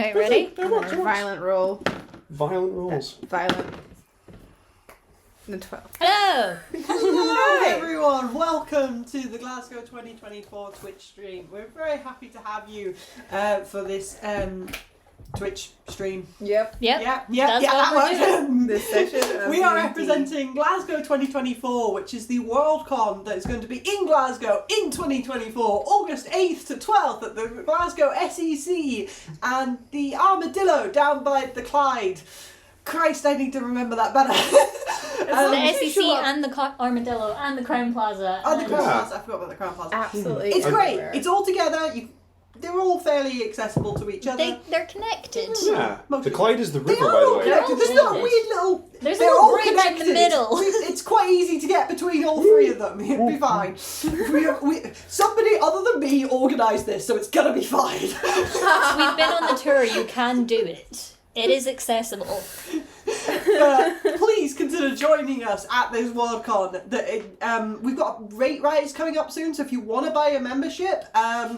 Okay, ready? Violent roll. Violent rolls. Violent. The 12. Hello! Hello everyone, welcome to the Glasgow 2024 Twitch stream. We're very happy to have you for this Twitch stream. Yep. Yep. Yeah, That's what we're that works. This session of We are D&D. representing Glasgow 2024, which is the Worldcon that is going to be in Glasgow in 2024, August 8th to 12th at the Glasgow SEC and the Armadillo down by the Clyde. Christ, I need to remember that better. The SEC and the Armadillo and the Crown Plaza. Oh, the Crown Yeah. Plaza. I forgot about the Crown Plaza. Absolutely. It's great. everywhere. It's all together. They're all fairly accessible to each other. They're connected. Yeah. Mostly. The Clyde is the They river, are by the all way. They're all connected. There's not a connected. weird little. There's a They're little all bridge in the connected. middle. It's quite easy to get between all three of them. It'll be fine. Somebody other than me organised this, so it's gonna be fine. We've been on the tour, you can do it. It is accessible. Please consider joining us at this Worldcon. We've got a rate rise coming up soon, so if you want to buy a membership,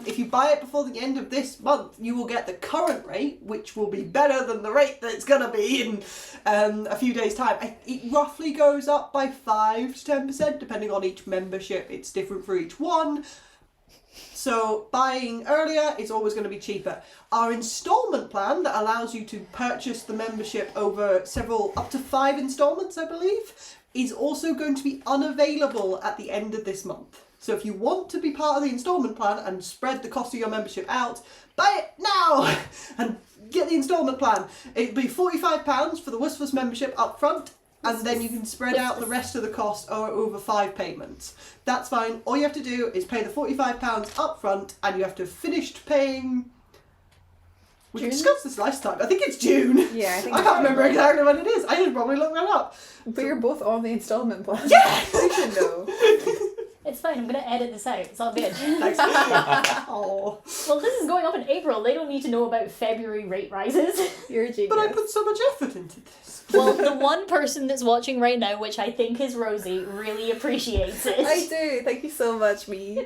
if you buy it before the end of this month, you will get the current rate, which will be better than the rate that it's going to be in a few days' time. It roughly goes up by 5 to 10%, depending on each membership. It's different for each one. So buying earlier is always going to be cheaper. Our instalment plan that allows you to purchase the membership over up to 5 installments, I believe, is also going to be unavailable at the end of this month. So if you want to be part of the instalment plan and spread the cost of your membership out, buy it now and get the instalment plan. It'll be £45 for the Wustfus membership up front, and then you can spread out the rest of the cost over 5 payments. That's fine. All you have to do is pay the £45 up front, and you have to have finished paying. We discussed this last time. I think it's June. Yeah, I think I it's can't remember June. exactly when it is. I should probably look that up. But you're both on the installment plan. Yeah! You should know. It's fine, I'm going to edit this out. It's all good. Thanks. Oh. Well, this is going up in April. They don't need to know about February rate rises. You're a genius. But I put so much effort into this. Well, the one person that's watching right now, which I think is Rosie, really appreciates it. I do. Thank you so much, me.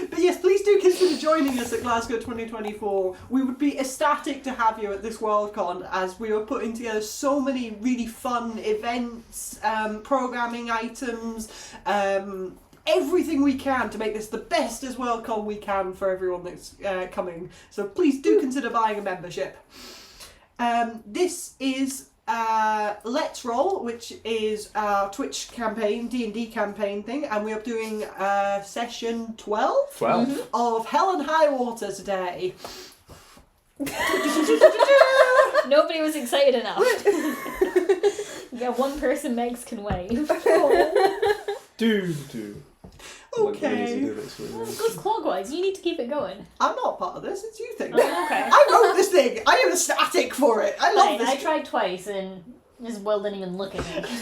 But yes, please do consider joining us at Glasgow 2024. We would be ecstatic to have you at this Worldcon, as we are putting together so many really fun events, programming items, everything we can to make this the best as Worldcon we can for everyone that's coming. So please do consider buying a membership. This is Let's Roll, which is our Twitch campaign, D&D campaign thing, and we are doing session 12 12. of Hell and Highwater today. Nobody was excited enough. Yeah, one person Megs can wave. Do. Okay. Goes clockwise. You need to keep it going. I'm not part of this, it's you thing. Oh, okay. I wrote this thing. I am ecstatic for it. I love Fine, this. I tried twice and Miss Will didn't even look at me. Hell and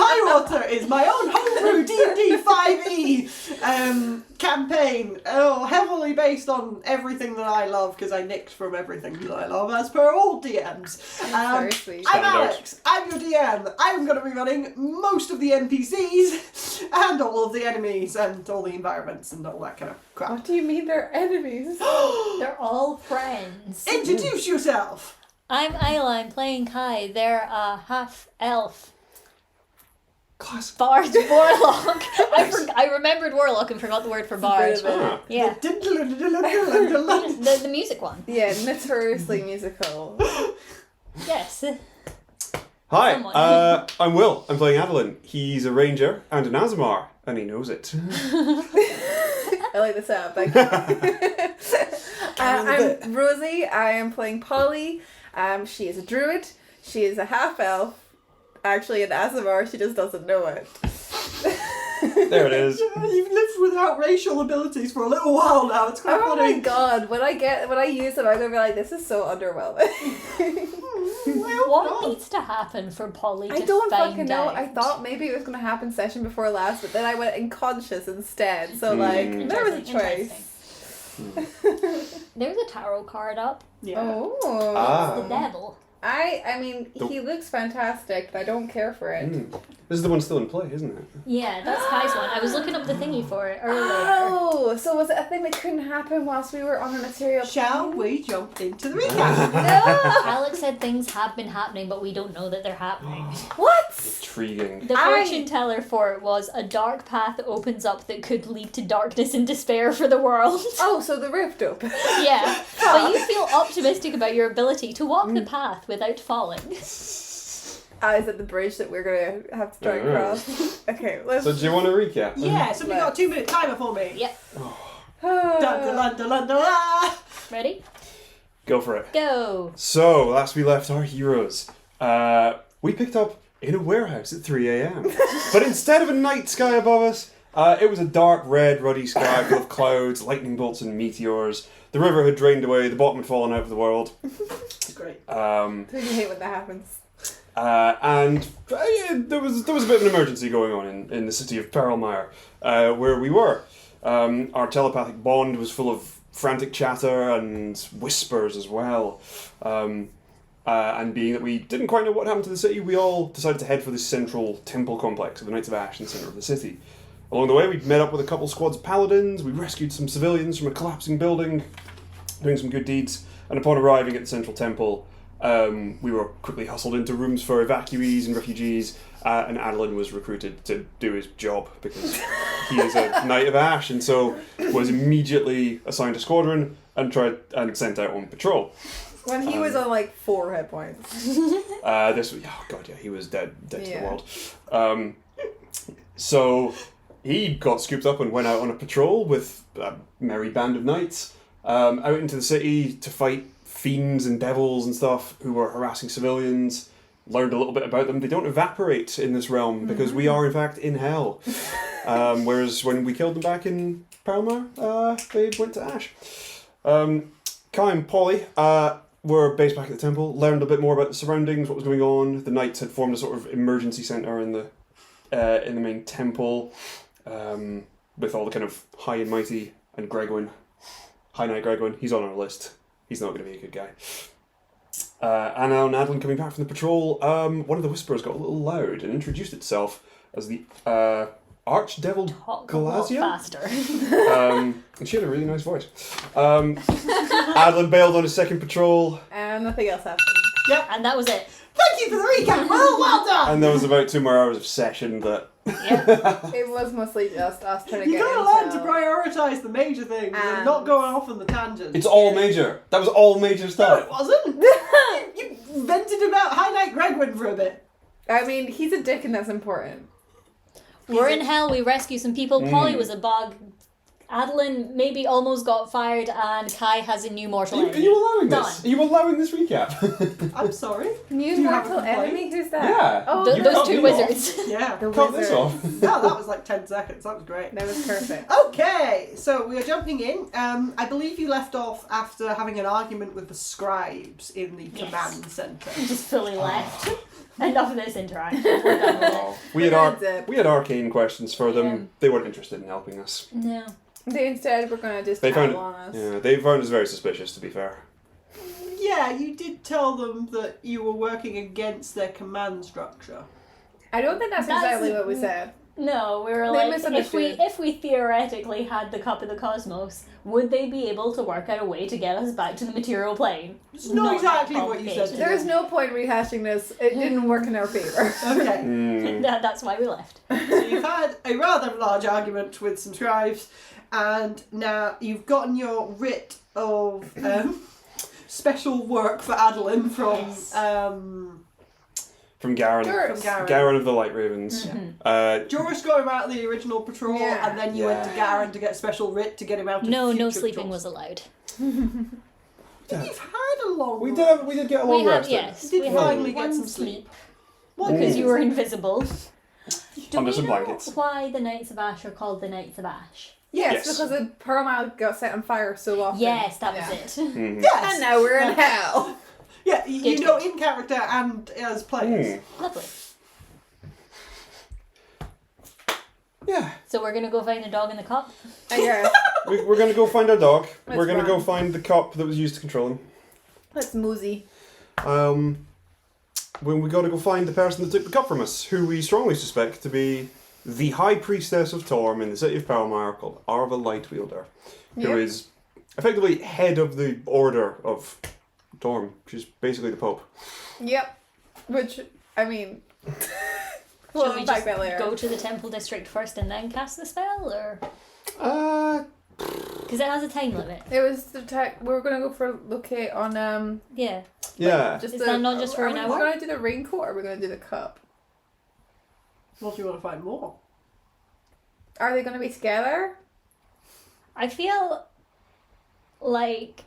Highwater is my own homebrew D&D 5e campaign. Oh, heavily based on everything that I love, because I nicked from everything that I love, as per all DMs. Very sweet. I'm Standard. Alex. I'm your DM. I'm going to be running most of the NPCs and all of the enemies and all the environments and all that kind of crap. What do you mean they're enemies? They're all friends. Introduce yourself. I'm Adolin playing Kai. They're a half-elf. Bard Warlock. I remembered Warlock and forgot the word for Bard. Ah. Yeah. The music one. Yeah, notoriously musical. Yes. Hi, Someone. I'm Will. I'm playing Adolin. He's a ranger and an Aasimar, and he knows it. I like the setup. Thank you. I'm Rosie. I am playing Polly. She is a druid. She is a half-elf. Actually an Aasimar, she just doesn't know it. There it is. You've lived without racial abilities for a little while now. It's quite Oh funny. my god, when I use them, I'm gonna be like, this is so underwhelming. What needs to happen for Polly to I don't find fucking know. out? I thought maybe it was gonna happen session before last, but then I went unconscious instead. So like, there was a choice. There's a tarot card up. Yeah. Oh. It's the Ah. devil. I mean, he looks fantastic, but I don't care for it. This is the one still in play, isn't it? Yeah, that's Kai's one. I was looking up the thingy for it earlier. Oh, so was it a thing that couldn't happen whilst we were on a material Shall plane? we jump into the recap? No! Alex said things have been happening, but we don't know that they're happening. What? Intriguing. The fortune teller for it was a dark path opens up that could lead to darkness and despair for the world. Oh, so the rift opened. Yeah, but you feel optimistic about your ability to walk the path without falling. Is it the bridge that we're going to have to try and cross? Okay, let's... So do you want to recap? Yeah, somebody got a 2-minute timer for me. Yep. Dun, dun, dun, dun, dun, dun. Ready? Go for it. Go. So, last we left our heroes, we picked up in a warehouse at 3 a.m. But instead of a night sky above us, it was a dark red, ruddy sky full of clouds, lightning bolts and meteors. The river had drained away, the bottom had fallen out of the world. It's great. Don't you hate when that happens? And there was a bit of an emergency going on in the city of Pearlmire, where we were. Our telepathic bond was full of frantic chatter and whispers as well. And being that we didn't quite know what happened to the city, we all decided to head for the central temple complex of the Knights of Ash in the centre of the city. Along the way, we met up with a couple squads of paladins, we rescued some civilians from a collapsing building, doing some good deeds, and upon arriving at the central temple, we were quickly hustled into rooms for evacuees and refugees, and Adolin was recruited to do his job because he is a Knight of Ash, and so was immediately assigned a squadron and sent out on patrol. When he was on like 4 hit points. He was dead to the world. So he got scooped up and went out on a patrol with a merry band of knights out into the city to fight fiends and devils and stuff who were harassing civilians. Learned a little bit about them. They don't evaporate in this realm because we are in fact in hell. Whereas when we killed them back in Pearlmire, they went to Ash. Kai and Polly were based back at the temple, learned a bit more about the surroundings, what was going on. The knights had formed a sort of emergency centre in the main temple, with all the kind of high and mighty and Gregwin. High Knight Gregwin, he's on our list. He's not going to be a good guy. And on Adolin coming back from the patrol, one of the whisperers got a little loud and introduced itself as the Archdevil Galazia. Faster. And she had a really nice voice. Adolin bailed on his second patrol. And nothing else happened. Yep. And that was it. Thank you for the recap. Well done. And there was about 2 more hours of session that... It was mostly just us trying to You get gotta learn to prioritise the major things and And- not going off on the tangent. It's all major. That was all major No, stuff. it wasn't. You vented about High Knight Gregwin for a bit. I mean, he's a dick and that's important. We're in hell, we rescue some people. Polly was a bug. Adolin maybe almost got fired, and Kai has a new mortal Are enemy. you allowing this? Done. Are you allowing this recap? I'm sorry. New Do you have a mortal complaint? enemy? Who's that? Yeah. Oh, Th- You those cut 2 me off. wizards. Yeah. the Cut this wizard. off. No, that was like 10 seconds. That was great. That was perfect. Okay, so we are jumping in. I believe you left off after having an argument with the scribes in the command centre. Just fully left. Enough of this interaction. We're done with it. We had arcane questions for them. Yeah. They weren't interested in helping us. No. They instead were going to just They tattle found on us. Yeah, they found us very suspicious, to be fair. Yeah, you did tell them that you were working against their command structure. I don't think that's exactly what we said. No, we were They like, misunderstood. if we theoretically had the Cup of the Cosmos, would they be able to work out a way to get us back to the material plane? It's not exactly what you said. complicated. There's no point rehashing this. It didn't work in our favour. Okay. That's why we left. So you've had a rather large argument with some scribes, and now you've gotten your writ of special work for Adolin From Garrin. Sure. from Garrin. Garrin of the Light Ravens. Joris got him out of the original patrol, Yeah. and then you went to Garrin to get special writ to get him out of No future sleeping patrols. was allowed. You've had a long We run. did get a long We had, rest. yes. You we did had finally get one some sleep. What? Because you were invisible. Do Under we some know blankets. why the Knights of Ash are called the Knights of Ash? Yes, Yes. because the Pearlmire got set on fire so often. Yes, that Yeah. was it. Mhm. Yes! And now we're in hell. Yeah, you Good, know, good. in character and as players. Lovely. Yeah. So we're gonna go find the dog in the cup. I guess. We're going to go find our dog. Let's We're going to go run. find the cup that was used to control him. Let's mosey. when we got to go find the person that took the cup from us, who we strongly suspect to be the High Priestess of Torm in the city of Pearlmire, called Arva Lightwielder, who is effectively head of the Order of Torm. She's basically the Pope. Yep. Which, I mean... Should we just later. go to the temple district first and then cast the spell, or...? Because it has a time limit. It was the tech. We were gonna go for locate on Yeah. Yeah. Just Is that not just for an Are hour? we gonna do the raincoat or are we gonna do the cup? What do you want to find more? Are they gonna be together? I feel like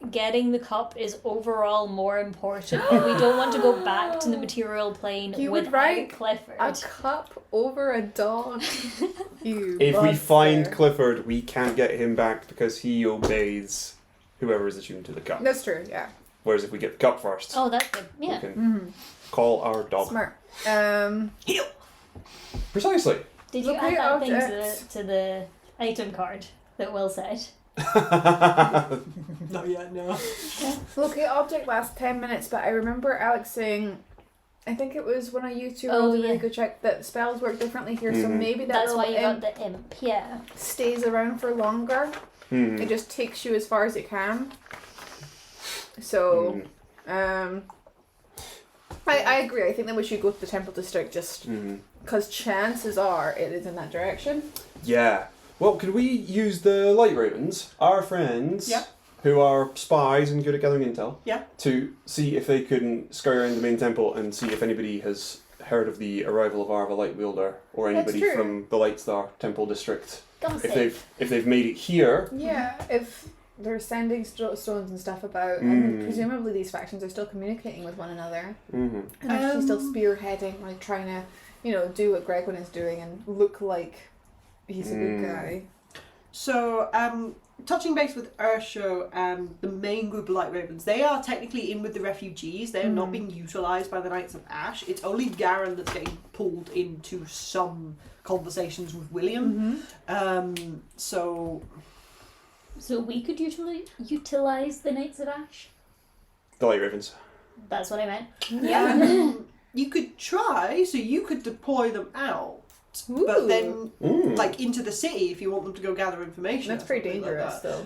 getting the cup is overall more important, but we don't want to go back to the material plane You would without write Clifford. A cup over a dog. You. If we monster. find Clifford, we can't get him back because he obeys whoever is attuned to the cup. That's true. Yeah. Whereas if we get the cup first, Oh, that's good. we Yeah. can call our dog. Smart. Heal! Precisely. Did you Locate add that thing objects. to the item card that Will said? Not yet, no. Locate object lasts 10 minutes, but I remember Alex saying, I think it was one of you two Oh, rolled a yeah. really good check that spells work differently here, so maybe that That's little why you got imp the imp. Yeah. stays around for longer. It just takes you as far as it can. So, I agree. I think that we should go to the temple district just because chances are it is in that direction. Yeah. Well, could we use the Light Ravens, our friends, Yeah. who are spies and good at gathering intel, Yeah. to see if they can scurry around the main temple and see if anybody has heard of the arrival of Arva Lightwielder or anybody true. from the Lightstar Temple District? Gossip. If they've made it here. Yeah, if they're sending stones and stuff about, I mean, presumably these factions are still communicating with one another. And if she's still spearheading, like trying to, do what Gregwin is doing and look like he's a good guy. So, touching base with Ursho and the main group of Light Ravens, they are technically in with the refugees. They are not being utilised by the Knights of Ash. It's only Garrin that's getting pulled into some conversations with William. So we could utilize the Knights of Ash? The Light Ravens. That's what I meant. Yeah. you could try, so you could deploy them out. Ooh. But then, like, into the city if you want them to go gather information. That's or pretty something like dangerous, that. though.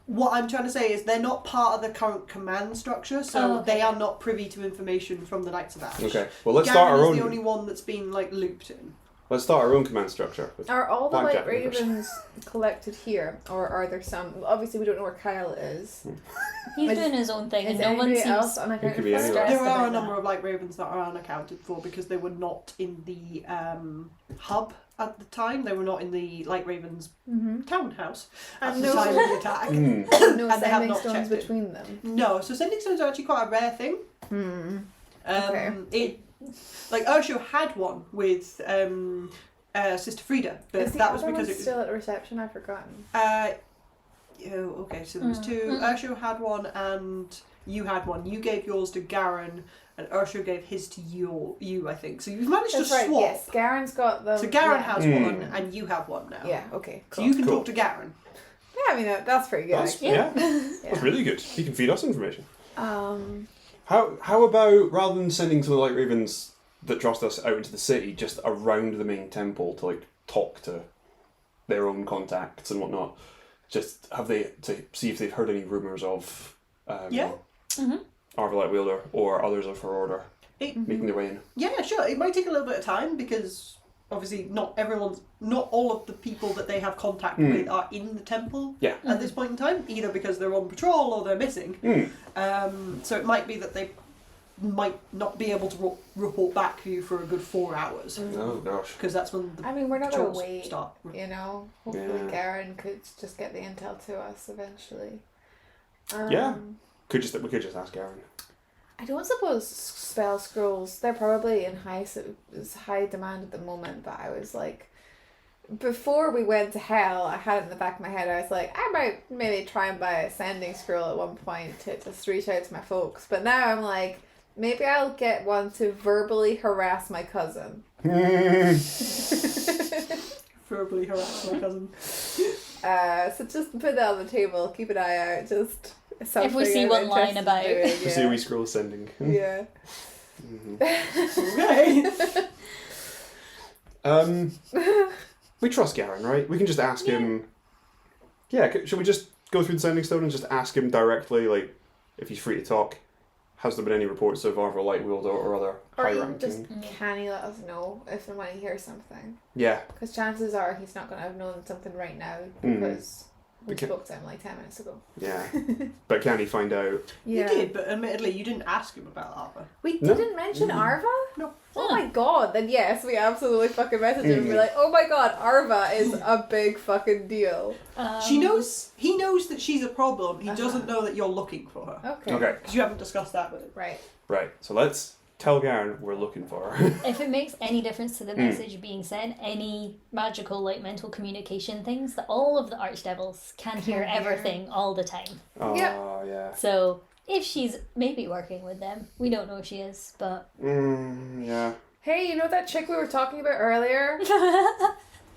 What I'm trying to say is they're not part of the current command structure, so they are not privy to information from the Knights of Ash. Okay. Well, let's Garrin start our is own. the only one that's been, like, looped in. Let's start our own command structure. With Are all the blackjack Light numbers. Ravens collected here, or are there some? Obviously, we don't know where Kyle is. He's Is- doing his own thing, Is and no one anybody seems. else unaccounted It could be for? anyone. stressed There are about a number that. of Light Ravens that are unaccounted for because they were not in the hub at the time. They were not in the Light Ravens townhouse at And the time of the attack. No And they have sending not stones checked it. between them. No, so sending stones are actually quite a rare thing. Okay. It, like Ursho had one with Sister Frida, but Is the that was other because one it still at reception? I've forgotten. okay, so there was two. Ursho had one and you had one. You gave yours to Garrin and Ursho gave his to you, I think. So you've managed That's to right. swap. Yes, Garrin's got them. So Garrin yeah. has one and you have one now. Yeah. Okay. So Cool. you can Cool. talk to Garrin. Yeah, I mean that's pretty good. That's, actually. yeah. That's really good. He can feed us information. Um. How about, rather than sending some of the Light Ravens that trust us out into the city, just around the main temple to, like, talk to their own contacts and whatnot, just to see if they've heard any rumours of Arva Lightwielder or others of her order making their way in. Yeah, sure. It might take a little bit of time because obviously not all of the people that they have contact with are in the temple at this point in time, either because they're on patrol or they're missing. So it might be that they might not be able to report back to you for a good 4 hours. Oh gosh. Because that's when the I mean, we're not gonna patrols wait. start. Hopefully, Garrin could just get the intel to us eventually. Yeah. We could just ask Garrin. I don't suppose spell scrolls. They're probably in high demand at the moment. But I was like, before we went to hell, I had it in the back of my head. I was like, I might maybe try and buy a sending scroll at one point to just reach out to my folks. But now I'm like, maybe I'll get one to verbally harass my cousin. Verbally harass my cousin. So just put that on the table. Keep an eye out. Just something If we see I'm one line interested in about. doing, To see a wee scroll sending. Yeah. Okay. We trust Garrin, right? We can just ask him. Yeah, should we just go through the Sending Stone and just ask him directly, like, if he's free to talk? Has there been any reports of Arva Lightwielder or other Or high even just, ranking? can he let us know if and when he hears something? Yeah. Because chances are he's not going to have known something right now because we Okay. spoke to him like 10 minutes ago. Yeah. But can he find out? Yeah. You did, but admittedly, you didn't ask him about Arva. We No. didn't mention Arva? No. Oh my god, then yes, we absolutely fucking message him and be like, oh my god, Arva is a big fucking deal. He knows that she's a problem. He doesn't know that you're looking for her. Okay. Okay. Because you haven't discussed that with him. Right. Right. So let's tell Garrin we're looking for her. If it makes any difference to the message being sent, any magical, like, mental communication things, that all of the archdevils can hear everything all the time. Oh, Yep. yeah. So, if she's maybe working with them, we don't know if she is, but... Yeah. Hey, you know that chick we were talking about earlier?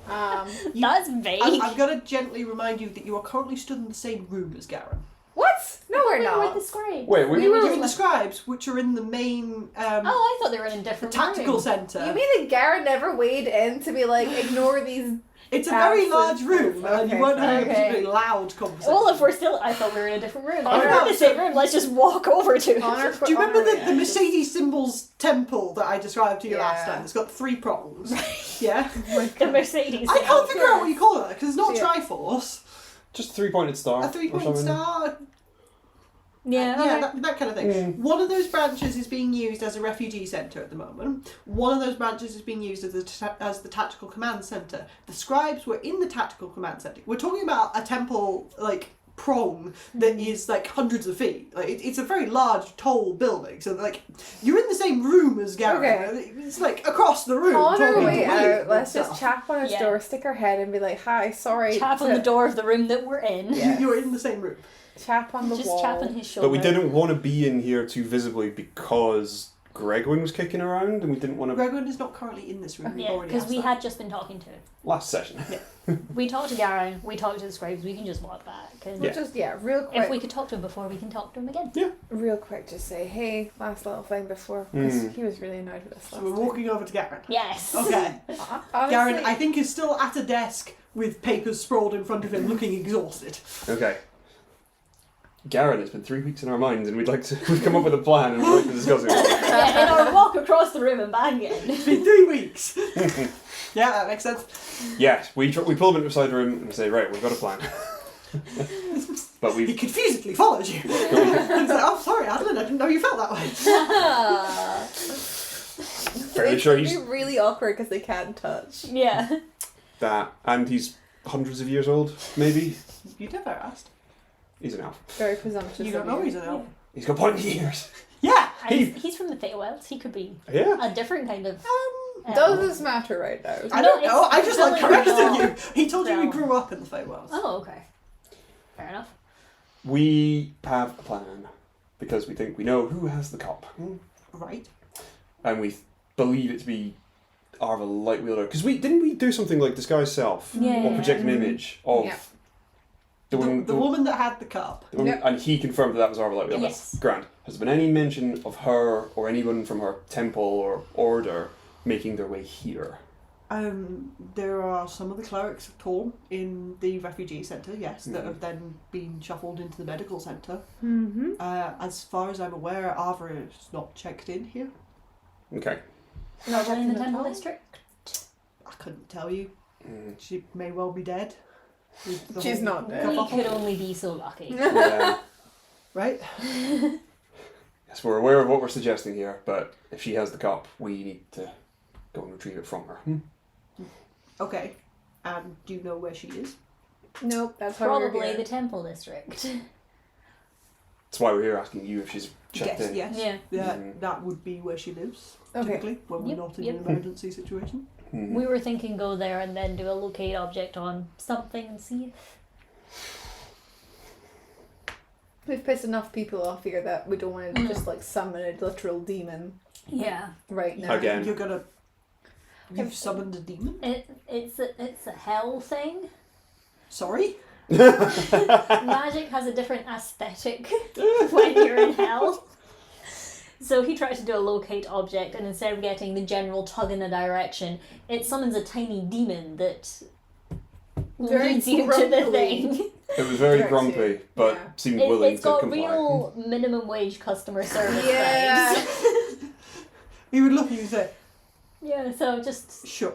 That's vague. I've got to gently remind you that you are currently stood in the same room as Garrin. What? No, we're Where not. were the scribes? Wait, we were. You're in the scribes, which are in the main Oh, I thought they were in a different tactical room. centre. You mean that Garrett never weighed in to be like, ignore these... It's a very Absent. large room, and you Okay, weren't having a okay. particularly loud conversation. Well, if we're still... I thought we were in a different room. Oh, If we're no. in the same room, let's just walk over to it. Honor, Do you remember honor- the Mercedes Symbols temple that I described to you last Yeah. time? It's got 3 prongs. Yeah? The Mercedes. I can't figure out what you call it, because it's not Yeah. Triforce. Just 3-pointed star. A or 3-point something. star. Yeah, Yeah, okay. that kind of thing. One of those branches is being used as a refugee centre at the moment. One of those branches is being used as the tactical command centre. The scribes were in the tactical command centre. We're talking about a temple, like, prong that is, like, hundreds of feet. Like, it's a very large, tall building. So, like, you're in the same room as Garrin. Okay. It's, like, across the room. On our talking way to William out, and let's just stuff. tap on his Yeah. door, stick our head and be like, hi, sorry. Tap on to- the door of the room that we're in. Yeah. You're in the same room. Chap on the Just wall. tap on his shoulder. But we didn't want to be in here too visibly because Gregwin was kicking around, and we didn't want to. Gregwin is not currently in this room. We've Yeah, already because asked we that. had just been talking to him. Last session. We talked to Garrin, we talked to the scribes, we can just walk back. And We'll Yeah. just, real quick. if we could talk to him before, we can talk to him again. Real quick, just say, hey, last little thing before. Because Mm. he was really annoyed with us So last we're walking over to Garrin. Yes. Okay. time. Honestly, Garrin, I think, is still at a desk with papers sprawled in front of him, looking exhausted. Okay. Garrin, it's been 3 weeks in our minds, and we'd come up with a plan, and we'd like to discuss it. Yeah, in our walk across the room and back again. It's been 3 weeks. Yeah, that makes sense. Yes, we pull them into a side room and we say, right, we've got a plan. But He we confusedly followed you. He's like, oh, sorry, Adolin, I didn't know you felt that way. fairly sure It'd he's be really awkward because they can't touch. Yeah. that, and he's hundreds of years old, maybe. You never asked. He's an elf. Very presumptuous. You don't of know he's an elf. He's got pointy ears. Yeah. And he's from the Feywilds. He could be Yeah. a different kind of. Does this matter right now? I No, don't know. it's I just like really correcting not. you. He told you he No. grew up in the Feywilds. Oh, okay. Fair enough. We have a plan because we think we know who has the cup. Right. And we believe it to be Arva Lightwielder. Because didn't we do something like disguise self? Yeah. Or project an image of Yeah. the The woman that had the cup. the woman- Yep. and he confirmed that was Arva Lightwielder. Yes. That's grand. Has there been any mention of her or anyone from her temple or order making their way here? There are some of the clerics of Torm in the refugee centre, yes, that Mhm. have then been shuffled into the medical centre. Mm-hmm. As far as I'm aware, Arva is not checked in here. Okay. Not in the at Temple all. District. I couldn't tell you. Mm. She may well be dead. With the She's whole not dead. We kerfuffle. could only be so lucky. Yeah. Right? Yes, we're aware of what we're suggesting here, but if she has the cup, we need to go and retrieve it from her. Okay. And do you know where she is? Nope, that's why we're Probably here. the Temple District. That's why we're here asking you if she's checked Yes, in. yes. Yeah. That would be where she lives, Okay. typically, when we're Yep, not in yep. an emergency situation. Mhm. We were thinking go there and then do a locate object on something and see if. We've pissed enough people off here that we don't want to just like summon a literal demon Yeah. right now. Again. You're gonna... You've summoned a demon? It's a hell thing. Sorry? Magic has a different aesthetic when you're in hell. So he tries to do a locate object, and instead of getting the general tug in a direction, it summons a tiny demon that Very leads you to the grumpily. thing. It was very Directs grumpy, you. but Yeah. seemed willing It's to got comply. real minimum wage customer service Yeah. vibes. He would look at you and say, Yeah, so just... sure,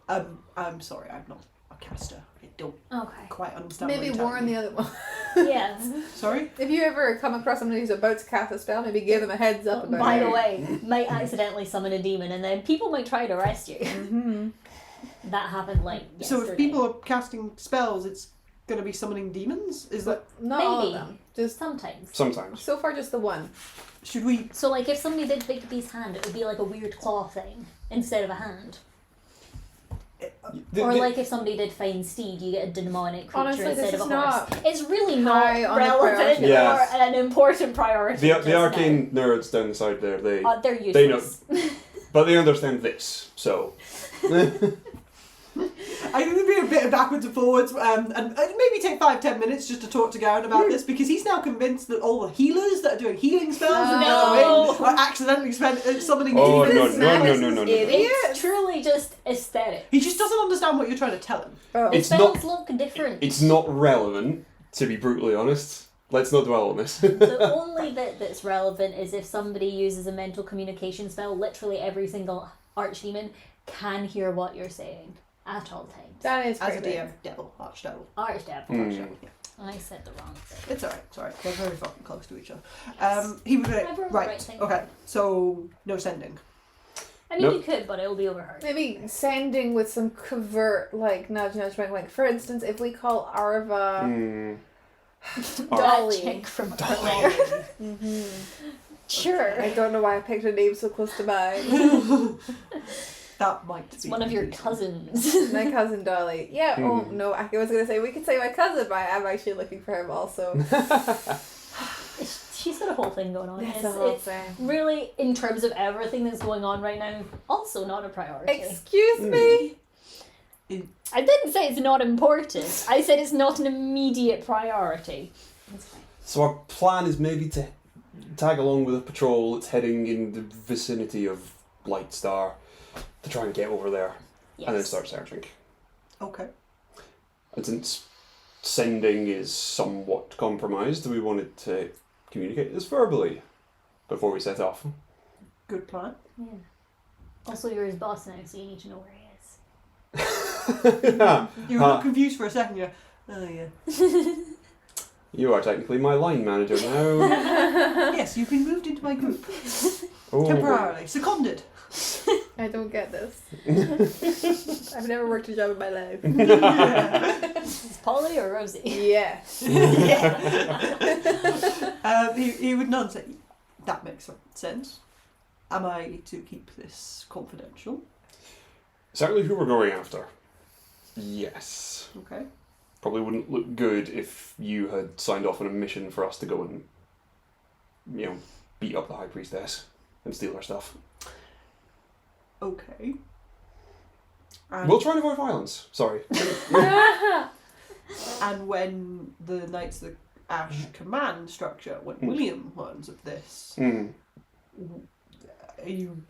I'm sorry, I'm not a caster. I don't Okay. quite understand Maybe what you're warn telling the me. other one. Yeah. Sorry? If you ever come across somebody who's about to cast a spell, maybe give them a heads up about By it. the way, might accidentally summon a demon, and then people might try to arrest you. Mm-hmm. That happened like So yesterday. if people are casting spells, it's going to be summoning demons? Is that... Not all of Maybe. them. Just Sometimes. Sometimes. so far, just the one. Should we... So like if somebody did Bigby's hand, it would be like a weird claw thing instead of a hand. Or like if somebody did Find Steed, you get a demonic creature Honestly, this instead of is a horse. not It's really high not on the relevant priority list. or an important priority. The just arcane nerds down the side there, now. They're useless. they know. But they understand this, so. I think there'd be a bit of backwards and forwards, and maybe take 5-10 minutes just to talk to Garrin about this, because he's now convinced that all the healers that are doing healing spells and No. are accidentally summoning Oh, demons. no. Idiot. It's truly just aesthetic. He just doesn't understand what you're trying to tell him. Oh. It's Spells not- look different. It's not relevant, to be brutally honest. Let's not dwell on this. The only bit that's relevant is if somebody uses a mental communication spell, literally every single archdemon can hear what you're saying at all times. That is As a pretty DM, devil, archdevil. Archdevil. Hmm. I said the wrong thing. It's alright, it's alright. They're very fucking close to each other. He would be I like, wrote the right, right thing. okay, so no sending. I mean, Nope. you could, but it'll be overheard. Maybe sending with some covert, like nudge, wink, wink. For instance, if we call Arva Hmm. That Dolly. chick from Dolly. Pearlmire. Mm-hmm. Sure. I don't know why I picked a name so close to mine. That might It's be one of your confusing. cousins. My cousin Dolly. Yeah. Oh no, I was gonna say we could say my cousin, but I'm actually looking for him also. She's got a whole thing going on. That's It's, a whole it's thing. really, in terms of everything that's going on right now, also not a priority. Excuse me. I didn't say it's not important. I said it's not an immediate priority. It's fine. So our plan is maybe to tag along with a patrol that's heading in the vicinity of Lightstar to try and get over there Yes. and then start searching. Okay. And since sending is somewhat compromised, we wanted to communicate this verbally before we set off. Good plan. Yeah. Also, you're his boss now, so you need to know where he is. You were confused for a second, you're oh yeah. You are technically my line manager now. Yes, you've been moved into my group. Oh. Temporarily. Seconded. I don't get this. I've never worked a job in my life. Is it Polly or Rosie? Yes. He would nod and say, that makes sense. Am I to keep this confidential? Certainly who we're going after. Yes. Okay. Probably wouldn't look good if you had signed off on a mission for us to go and, beat up the High Priestess and steal her stuff. Okay. We'll try and avoid violence. Sorry. And when the Knights of the Ash command structure, when William learns of this, Mm. are you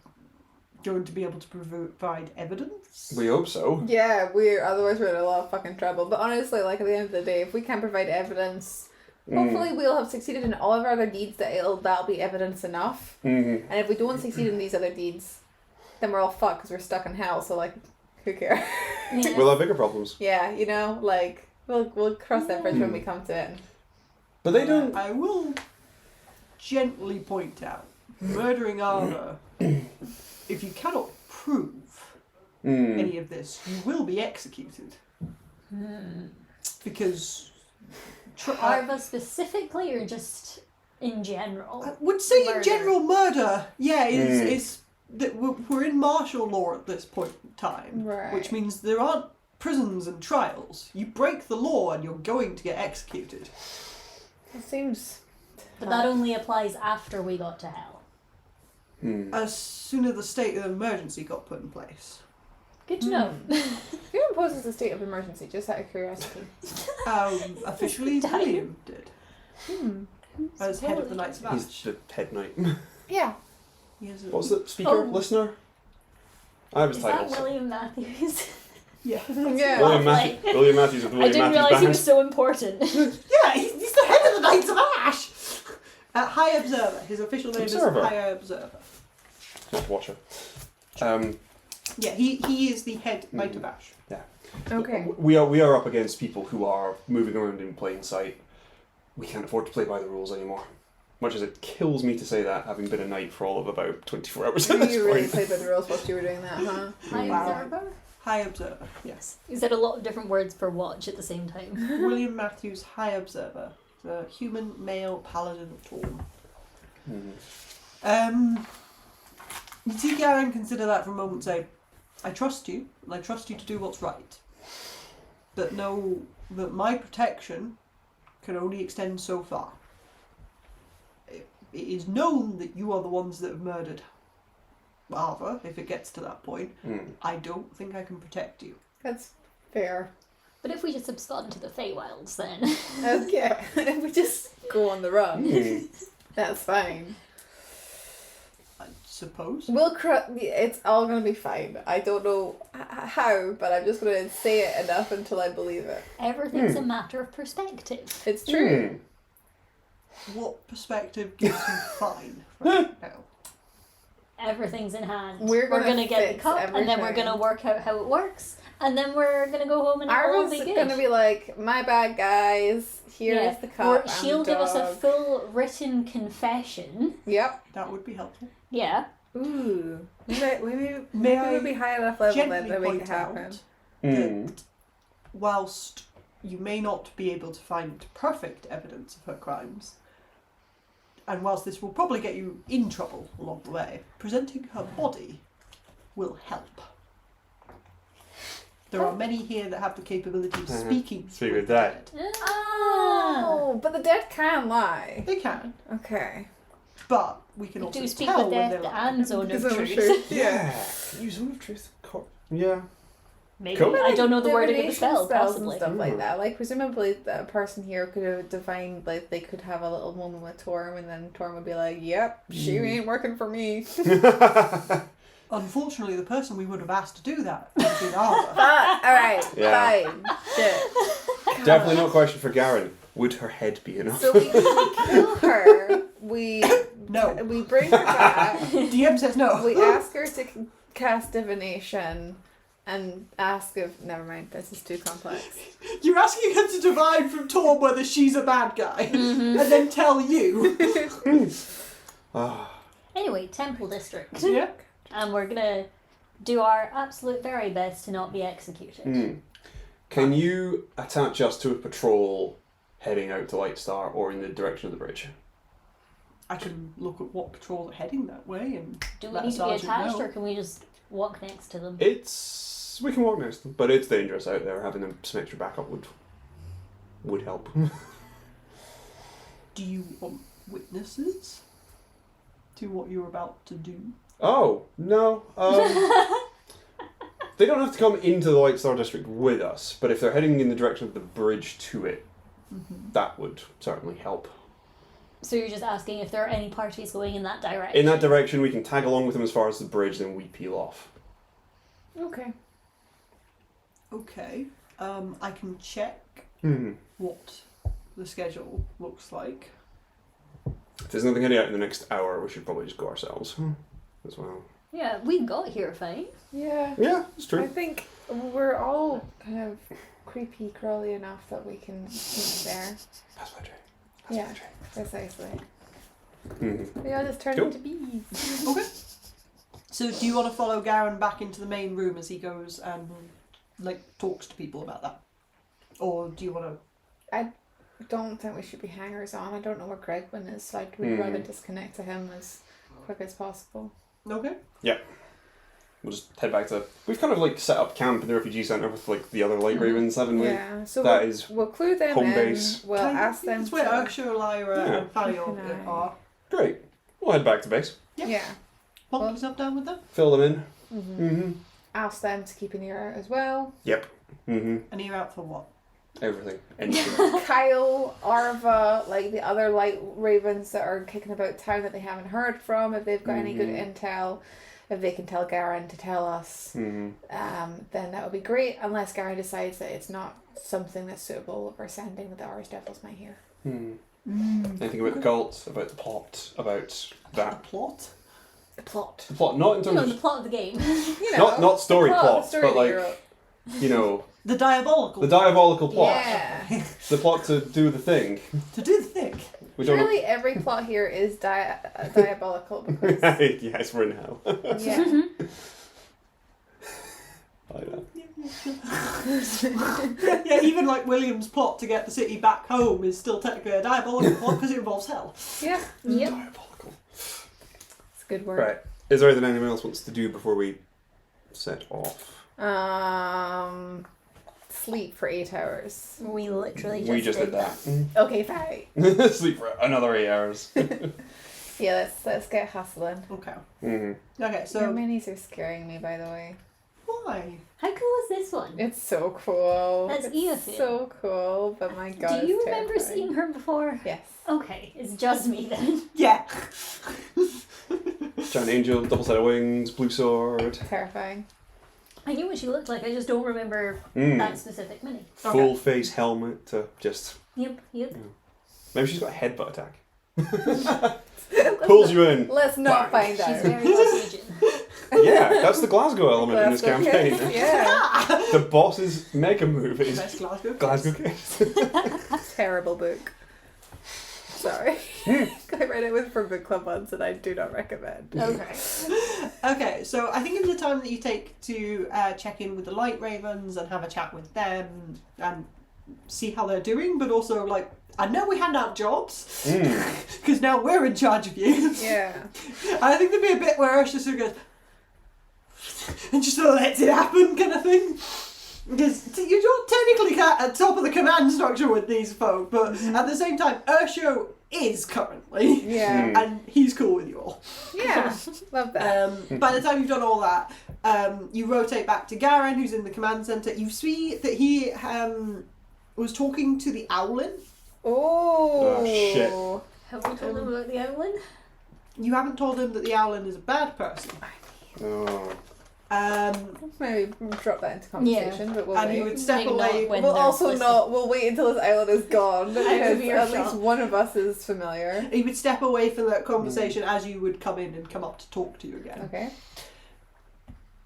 going to be able to provide evidence? We hope so. Yeah, otherwise we're in a lot of fucking trouble. But honestly, like at the end of the day, if we can't provide evidence, hopefully we'll have succeeded in all of our other deeds. That'll be evidence enough. Mm. And if we don't succeed in these other deeds, then we're all fucked because we're stuck in hell. So like, who cares? Yeah. We'll have bigger problems. Yeah, like we'll cross that bridge when we come to it. But they don't. I will gently point out, murdering Arva, if you cannot prove Mm. any of this, you will be executed. Because... Arva specifically, or just in general? I would say Murder. in general murder, yeah, is that we're in martial law at this point in time, Right. which means there aren't prisons and trials. You break the law and you're going to get executed. It seems. But that only applies after we got to hell. Mm. As soon as the state of emergency got put in place. Good to know. Who imposes the state of emergency? Just out of curiosity. Officially, Time. William did, as head of the Knights of He's Ash. the head knight. Yeah. He has a... What's the speaker? Oh. Listener? I have his Is titles. that William Matthews? Yeah. Yeah. William Matthews with the I William didn't Matthews realise band. he was so important. Yeah, he's the head of the Knights of Ash! High Observer. His official name Observer. is High Observer. Not Watcher. Yeah, he is the head Knight of Ash. Okay. We are up against people who are moving around in plain sight. We can't afford to play by the rules anymore. Much as it kills me to say that, having been a knight for all of about 24 hours at this You really point. played by the rules whilst you were doing that, huh? High Wow. observer? High Observer, yes. You said a lot of different words for watch at the same time. William Matthews, High Observer. The human male paladin of Torm. You see Garrin consider that for a moment and say, I trust you, and I trust you to do what's right. But know that my protection can only extend so far. It is known that you are the ones that have murdered Ava, if it gets to that point. I don't think I can protect you. That's fair. But if we just abscond to the Feywilds then. Okay. If we just go on the run, that's fine. I suppose. It's all going to be fine. I don't know how, but I'm just going to say it enough until I believe it. Everything's a matter of perspective. It's true. What perspective gives you fine right now? Everything's in hand. We're gonna gonna get the fix cup, and then we're everything. gonna work out how it works, and then we're gonna go home and it'll all Ours be is good. going to be like, my bad guys, here's the cup. Or and she'll the give us a dog. full written confession. Yep. That would be helpful. Yeah. Ooh. Maybe May I we'll be high enough level then Gently to make point it happen. out that whilst you may not be able to find perfect evidence of her crimes, and whilst this will probably get you in trouble along the way, presenting her body will help. There are many here that have the capability of speaking Speak with with that. the dead. Oh, but the dead can lie. They can, Okay. but we can We also do speak tell with when death they're lying. and zone of Zone of truth. truth. Yeah. You Zone of Truth. Yeah. Maybe. Cool. I don't know the wording of the Divination spell, spells possibly. and stuff like that. Like, presumably the person here could have defined, like, they could have a little moment with Torm, and then Torm would be like, yep, she ain't working for me. Unfortunately, the person we would have asked to do that would have been Ava. Alright, Yeah. fine. Shit. Definitely not a question for Garrin. Would her head be enough? So we kill her, we No. bring her back, DM says no. we ask her to cast divination, and ask if... Never mind, this is too complex. You're asking her to divine from Torm whether she's a bad guy, and then tell you. Anyway, Temple District. Yeah. And we're gonna do our absolute very best to not be executed. Can you attach us to a patrol heading out to Lightstar or in the direction of the bridge? I can look at what patrols are heading that way and Do we let need a to be sergeant attached, know. or can we just walk next to them? We can walk next to them, but it's dangerous out there. Having some extra backup would help. Do you want witnesses to what you're about to do? Oh, no. They don't have to come into the Lightstar District with us, but if they're heading in the direction of the bridge to it, that would certainly help. So you're just asking if there are any parties going in that direction? In that direction, we can tag along with them as far as the bridge, then we peel off. Okay. Okay. I can check what the schedule looks like. If there's nothing heading out in the next hour, we should probably just go ourselves as well. Yeah, we got here fine. Yeah. Yeah, it's I true. think we're all kind of creepy crawly enough that we can sneak there. Pass by, Jay. Yeah, precisely. Mm-hmm. We all just turn Cool. into bees. Okay. So do you want to follow Garrin back into the main room as he goes and talks to people about that? Or do you want to... I don't think we should be hangers on. I don't know where Gregwin is, so we'd rather disconnect to him as quick as possible. Okay. Yeah. We'll just head back to... We've kind of set up camp in the refugee centre with the other Light Ravens, haven't we? Yeah, so That is we'll clue them home in. base. We'll ask them That's where to... Ursula, Lyra and Falion Keep an eye. are. Great. We'll head back to base. Yeah. Plonk yourself down with them. Fill them in. Mm-hmm. Ask them to keep an ear out as well. Yep. Mm-hmm. And you're out for what? Everything. Anything. Kyle, Arva, like the other light ravens that are kicking about town that they haven't heard from, if they've got any good intel, if they can tell Garrin to tell us, then that would be great, unless Garrin decides that it's not something that's suitable for sending that the Irish Devils might hear. Anything about the cult, about the plot, about that. Plot? The plot. The plot, not in terms the plot of the game. You know, not story the plot, the story but that like, you wrote. you know, The diabolical. the diabolical plot. Yeah. The plot to do the thing. To do the thing. We don't Surely every plot here is diabolical because yes, we're in hell. yeah. Like that. Yeah, even like William's plot to get the city back home is still technically a diabolical plot because it involves hell. Yeah. Yep. Diabolical. It's a good word. Right. Is there anything anyone else wants to do before we set off? Sleep for 8 hours. We literally just We just did that. Okay, fine. Sleep for another 8 hours. Yeah, let's get hustling. Okay. Okay, Okay, Your so minis are scaring me, by the way. why? How cool is this one? It's so cool. That's it's Iafin. so cool, but my god. Do you it's remember terrifying. seeing her before? Yes. Okay, it's just me then. Yeah. Giant angel, double-sided wings, blue sword, Terrifying. I knew what she looked like, I just don't remember that specific mini. full face helmet to just. Yep. Maybe she's got a headbutt attack. Pulls you in. Let's not find She's out. very Glaswegian. Yeah, that's the Glasgow element in this Glasgow campaign. kiss, Yeah. The boss's mega move is Best Glasgow. Glasgow Kiss. Terrible book. Sorry. I read it with for book club once and I do not recommend. Okay. Okay, so I think in the time that you take to check in with the Light Ravens and have a chat with them and see how they're doing, but also like, I know we hand out jobs because now we're in charge of you. Yeah. I think there'd be a bit where Ursula sort of goes and just sort of lets it happen kind of thing. Because you're not technically at top of the command structure with these folk, but at the same time, Ursula is currently. Yeah. And he's cool with you all. Yeah. Love that. By the time you've done all that, you rotate back to Garrin, who's in the command centre. You see that he was talking to the Adolin. Oh. shit. Have we told him about the Adolin? You haven't told him that the Adolin is a bad person. Oh. Maybe drop that into conversation, but we'll And wait. he would step Maybe away. not when We'll they're also listening. not. We'll wait until this island is gone because be at your least shot. one of us is familiar. He would step away from that conversation as you would come in and come up to talk to you again. Okay.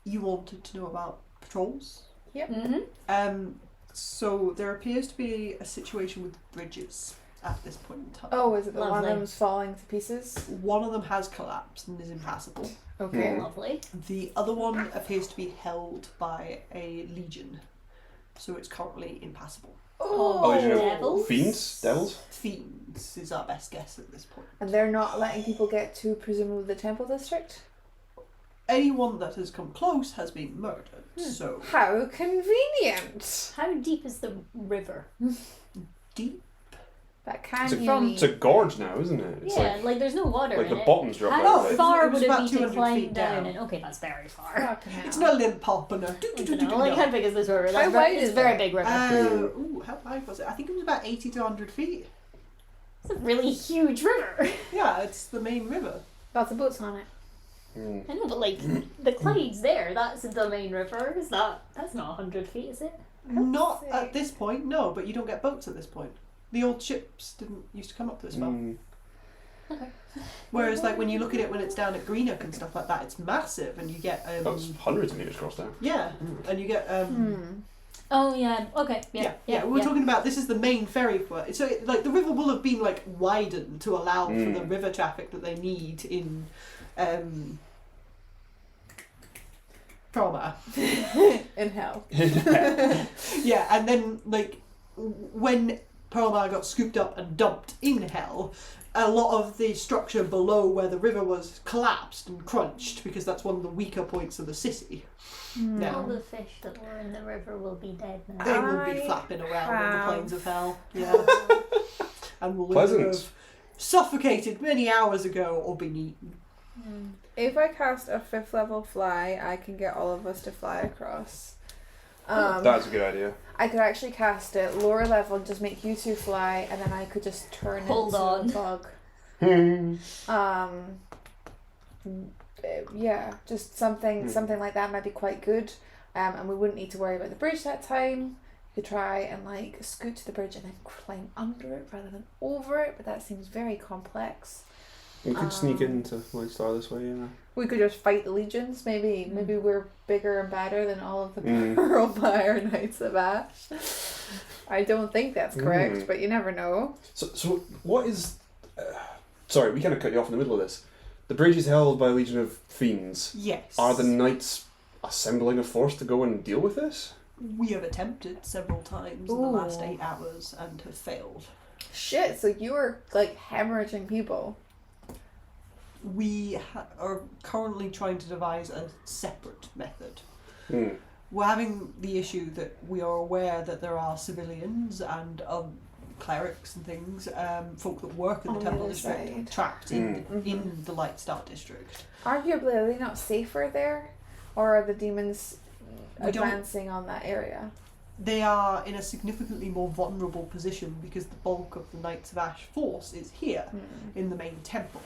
You wanted to know about patrols. Mm-hmm. So there appears to be a situation with bridges at this point in time. Oh, is it that one of Lovely. them's falling to pieces? One of them has collapsed and is impassable. Okay. Lovely. The other one appears to be held by a legion, so it's currently impassable. Oh, Legion of Devils? Fiends? Devils? Fiends is our best guess at this point. And they're not letting people get to presumably the temple district? Anyone that has come close has been murdered, so How convenient! How deep is the river? deep. That can It's a, you it's a gorge now, isn't it? It's Yeah, like there's no water like in the it. bottom's dropped How out. it was- far it was would it about be to 200 climb feet down? down. And okay, that's very far. Fucking hell. It's not a limp hop and a I don't know, like how big is this river? How That's wide it's is a very it? big river. How wide was it? I think it was about 80 to 100 feet. It's a really huge river. Yeah, it's the main river. Lots of boats on it. I know, but like the Clyde's there. That's the main river. Is that's not 100 feet, is it? Not say. at this point, no, but you don't get boats at this point. The old ships didn't used to come up this far. Okay. Whereas, like, when you look at it when it's down at Greenock and stuff like that, it's massive, and you get That's hundreds of meters across there. yeah, and you get Oh yeah. Okay. yeah. We're talking about this is the main ferry for it. So, like, the river will have been like widened to allow for the river traffic that they need in Pearlmire. In hell. Yeah, and then like when Pearlmire got scooped up and dumped in hell, a lot of the structure below where the river was collapsed and crunched because that's one of the weaker points of the city. All Now the fish that were in the river will be dead now. they will be I flapping around on the plains of hell. Yeah, and will Pleasant. either have suffocated many hours ago or been eaten. If I cast a 5th level fly, I can get all of us to fly across. That's a good idea. I could actually cast it lower level and just make you two fly, and then I could just turn Hold into on. a bug. Yeah, just something like that might be quite good. And we wouldn't need to worry about the bridge that time. You could try and like scoot to the bridge and then climb under it rather than over it, but that seems very complex. We could sneak into White Star this way, We could just fight the legions. Maybe we're bigger and better than all of the Pearlmire Knights of Ash. I don't think that's correct, but you never know. So what is... sorry, we kind of cut you off in the middle of this. The bridge is held by a legion of fiends. Yes. Are the knights assembling a force to go and deal with this? We have attempted several times in the last 8 hours and have failed. Shit, so you were like hemorrhaging people. We are currently trying to devise a separate method. Hmm. We're having the issue that we are aware that there are civilians and clerics and things, folk that work in the On the Temple other District, side. trapped in the Light Star District. Arguably, are they not safer there? Or are the demons We don't- advancing on that area? They are in a significantly more vulnerable position because the bulk of the Knights of Ash force is here in the main temple.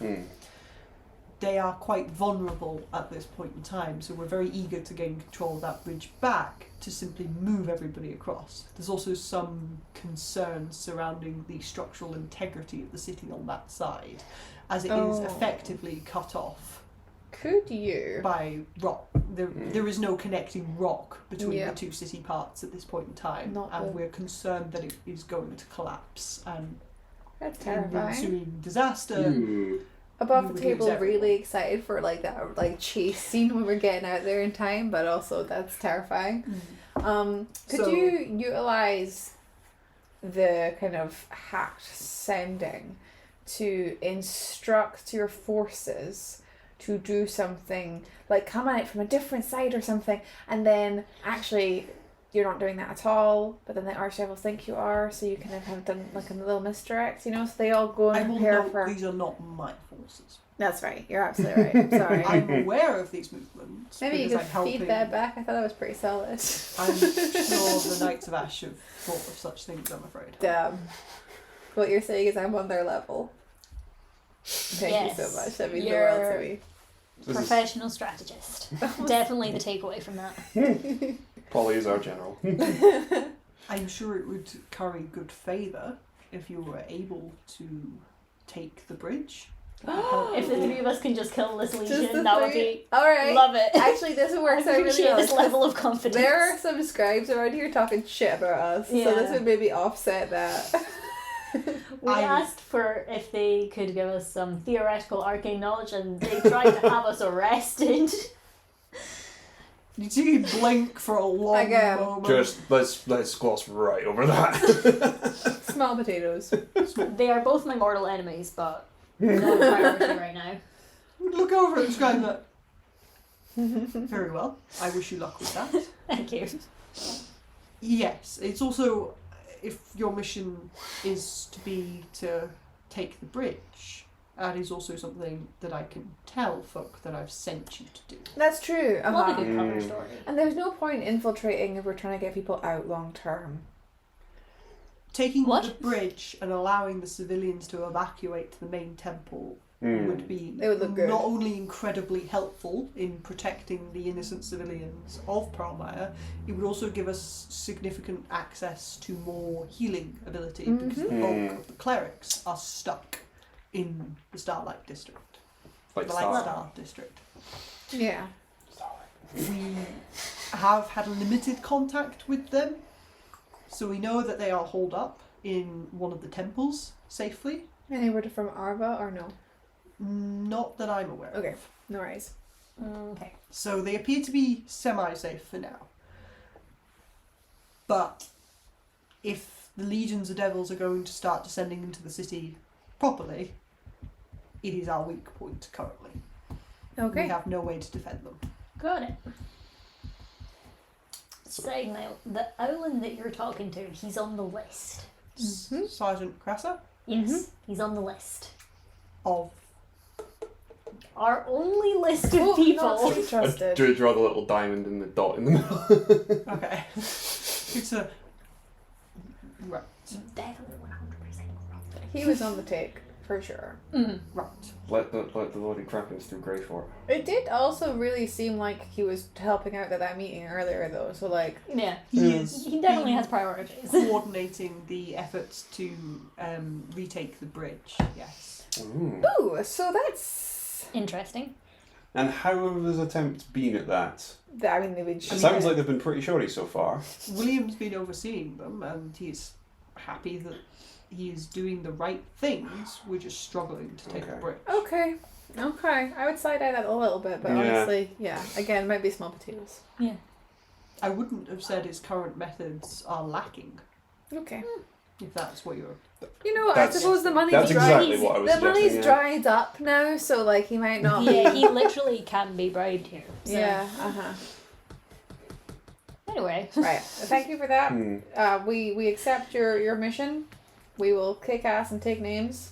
They are quite vulnerable at this point in time, so we're very eager to gain control of that bridge back to simply move everybody across. There's also some concerns surrounding the structural integrity of the city on that side, as it is effectively cut off Could you? by rock. There is no connecting rock between the two city parts at this point in time, and we're concerned that it is going to collapse, and That's in the terrifying. ensuing disaster. Above we the would table, lose everyone. really excited for like that like chase scene when we're getting out there in time, but also that's terrifying. Could So- you utilize the kind of hacked sounding to instruct your forces to do something, like come at it from a different side or something, and then actually you're not doing that at all, but then the archdevils think you are, so you kind of have done like a little misdirect, you know, so they all go I and will prepare note for... these are not my forces. That's right, you're absolutely right. Sorry. I'm aware of these movements. Maybe you because could I'm feed helping. that back. I thought that was pretty solid. I'm sure the Knights of Ash have thought of such things, I'm afraid. Damn. What you're saying is I'm on their level. Thank you so much. That means the world to me. Professional strategist. Definitely the takeaway from that. Polly is our general. I'm sure it would curry good favour if you were able to take the bridge. If the three of us can just kill this Just legion, the that would three? be... Alright. Love it. Actually, this works I out really appreciate well. this level of confidence. There are some scribes around here talking shit about us, so Yeah. this would maybe offset that. We asked for if they could give us some theoretical arcane knowledge, and they tried to have us arrested. You see blink for a long Again. moment. Just let's gloss right over that. Small potatoes. They are both my mortal enemies, but not a priority right now. Look over and describe that. Very well. I wish you luck with that. Thank you. Yes, it's also, if your mission is to take the bridge, that is also something that I can tell folk that I've sent you to do. That's true. Love a Uh-huh. good cover story. And there's no point infiltrating if we're trying to get people out long term. Taking What? the bridge and allowing the civilians to evacuate the main temple would be It would look good. not only incredibly helpful in protecting the innocent civilians of Pearlmire, it would also give us significant access to more healing ability because the bulk of the clerics are stuck in the Starlight District. Like the Light Star District. Yeah. We have had limited contact with them, so we know that they are holed up in one of the temples safely. Any word from Arva or no? Not that I'm aware of. Okay, no worries. Okay. So they appear to be semi-safe for now. But if the legions of devils are going to start descending into the city properly, it is our weak point currently. Okay. We have no way to defend them. Got it. Side note, the Adolin that you're talking to, he's on the list. Sergeant Cressa Yes, he's on the list. of our only list of Oh, not people. to be I trusted. do draw the little diamond and the dot in the middle. Okay. It's a... Right. Definitely 100%. He was on the take, for sure. Mm. Right. let the Lordy Krakens through Greyfort. It did also really seem like he was helping out at that meeting earlier, though. So like, Yeah. He is... He definitely has priorities. coordinating the efforts to retake the bridge, yes. Ooh. ooh, so that's. Interesting. And how have his attempts been at that? I mean, they would. It sounds like they've been pretty shoddy so far. William's been overseeing them, and he's happy that he is doing the right things. We're just struggling to take the Okay. bridge. Okay. I would side eye that a little bit, but Yeah. honestly, yeah. Again, might be small potatoes. Yeah. I wouldn't have said his current methods are lacking, Okay. if that's what you're... You know, I That's- suppose the money's That's dried. exactly what I was The money's suggesting. Yeah. dried up now, so like he might not. Yeah, he literally can be bribed here. So. Yeah. Uh huh. Anyway. Right. Thank you for that. Hmm. We accept your mission. We will kick ass and take names,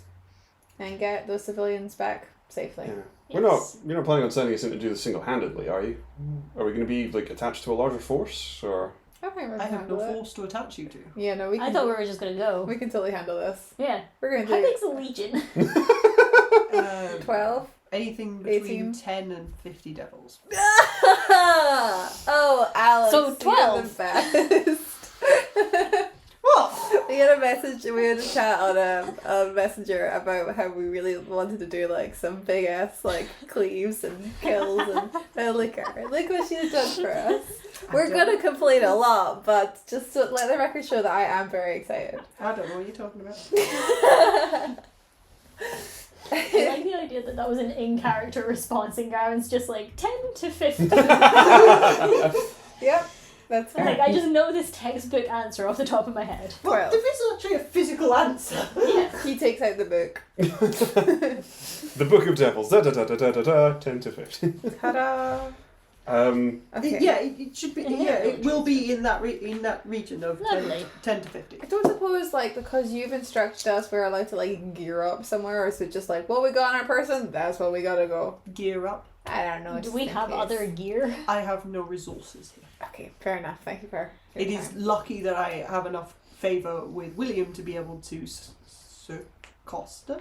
and get those civilians back safely. Yeah. You're not planning on sending us in to do this single-handedly, are you? Are we going to be like attached to a larger force, or? I think we're I gonna have no handle it. force to attach you to. Yeah, no, we can. I thought we were just gonna go. we can totally handle this. Yeah. We're gonna How do big's a legion? 12. Anything between 18. 10 and 50 devils. Oh, Alex. So you're 12. the best. What? We had a chat on Messenger about how we really wanted to do like some big ass like cleaves and kills and look at her. Look what she's done for us. We're gonna complain a lot, but just to let the record show that I am very excited. I don't know what you're talking about. I like the idea that was an in-character response and Garrin's just like 10 to 50. Yep, that's Like, fair. I just know this textbook answer off the top of my head. Well, 12. there is actually a physical answer. Yeah. He takes out the book. The Book of Devils. 10 to 50. Ta-da! Okay. Yeah, it should be. Yeah, Yeah, it will be in that region of Lovely. 10 to 50. I don't suppose, like, because you've instructed us, we're allowed to, like, gear up somewhere, or is it just like, what we got on our person, that's what we gotta go? Gear up. I don't know. Do just we in have case. other gear? I have no resources here. Okay, fair enough. Thank you for your It is time. lucky that I have enough favour with William to be able to Costa.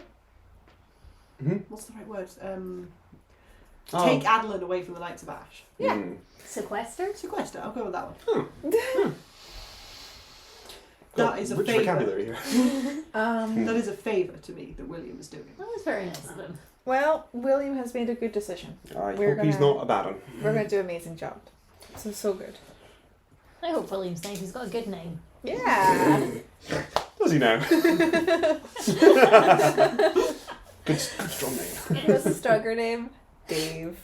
Mhm. What's the right word? Oh. Take Adolin away from the Knights of Ash. Yeah. Hmm. Sequester? Sequester. I'll go with that one. Got That is a rich favour. vocabulary here. That is a favour to me that William is doing. That was very nice of him. Well, William has made a good decision. I We're hope he's gonna- not a bad one. We're gonna do an amazing job. So good. I hope William's nice. He's got a good name. Yeah. Does he now? good strong name. What's the stronger name? Dave.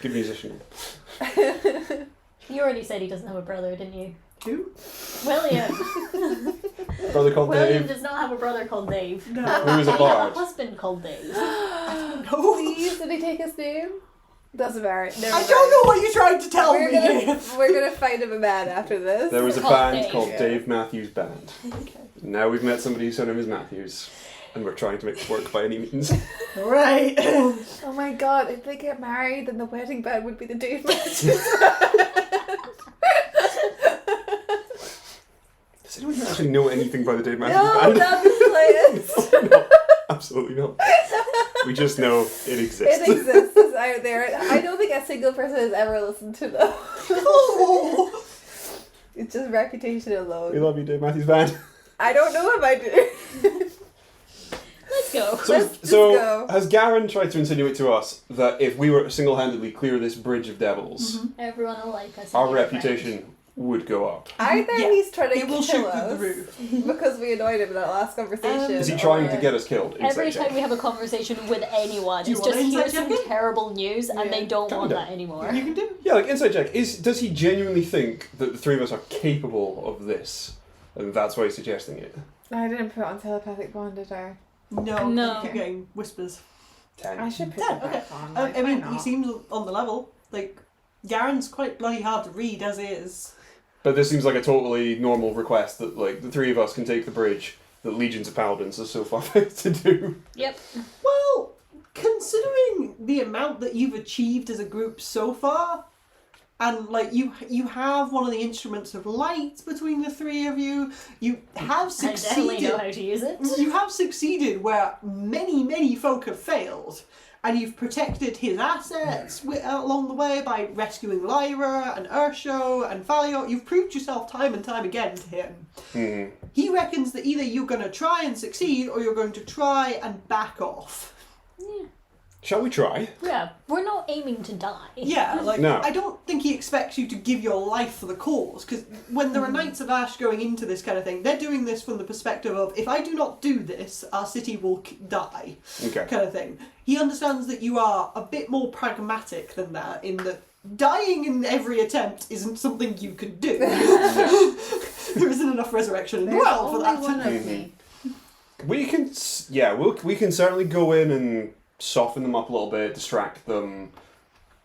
Good musician. You already said he doesn't have a brother, didn't you? Who? William. Brother called William Dave. does not have a brother called Dave. No. Who is a He has bard. a husband called Dave. No. Please, did he take his name? Doesn't matter. Never I mind. don't know what you're trying to tell We're me. gonna find him a man after this. There was a Called band Dave. called Yeah. Dave Matthews Band. Now we've met somebody whose surname is Matthews, and we're trying to make it work by any means. Right. Oh my god, if they get married, then the wedding band would be the Dave Matthews. Does anyone actually know anything by the Dave Matthews No, Band? not the slightest. No, absolutely not. We just know it exists. It exists. It's out there. I don't think a single person has ever listened to them. Oh. It's just reputation We alone. love you, Dave Matthews Band. I don't know if I do. Let's go. Let's just So go. has Garrin tried to insinuate to us that if we were to single-handedly clear this bridge of devils, Everyone will like us. and our be our reputation would go up? Either Yeah, he's trying to it will kill shoot us through the roof. because we annoyed him in that last conversation. Is he trying to or- get us killed? friends. Every Inside time check. we have a conversation with anyone, Do you it's want just an here's inside some check in? terrible news and Yeah. they don't want Kinda. that anymore. You can do. Yeah, like inside check. Does he genuinely think that the three of us are capable of this, and that's why he's suggesting it? I didn't put on telepathic bond, did I? No. No. You keep getting whispers. 10. I should put Yeah, it back on. I Like, why mean, not? he seems on the level. Like, Garrin's quite bloody hard to read as is. But this seems like a totally normal request that like the three of us can take the bridge that legions of paladins are so far out to do. Yep. Well, the amount that you've achieved as a group so far, and like you have one of the instruments of light between the three of you. You have I definitely know succeeded. how to use it. You have succeeded where many folk have failed, and you've protected his assets along the way by rescuing Lyra and Ursho and Valio. You've proved yourself time and time again to him. He reckons that either you're going to try and succeed or you're going to try and back off. Yeah. Shall we try? Yeah, we're not aiming to die. Yeah, like, No. I don't think he expects you to give your life for the cause, because when there are Knights of Ash going into this kind of thing, they're doing this from the perspective of, if I do not do this, our city will die, Okay. kind of thing. He understands that you are a bit more pragmatic than that, in that dying in every attempt isn't something you can do. There isn't enough resurrection in the There's world for only that. one of me. We can, we can certainly go in and soften them up a little bit, distract them,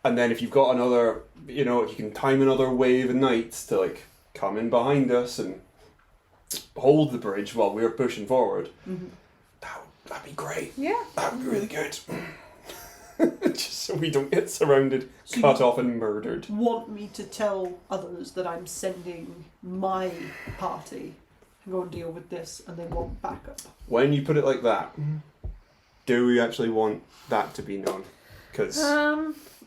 and then if you've got another, if you can time another wave of knights to like come in behind us and hold the bridge while we're pushing forward, that'd be great. Yeah. That'd be really good. Just so we don't get surrounded, So cut you- off, and murdered. Want me to tell others that I'm sending my party to go and deal with this, and they want backup? When you put it like that, do we actually want that to be known? Because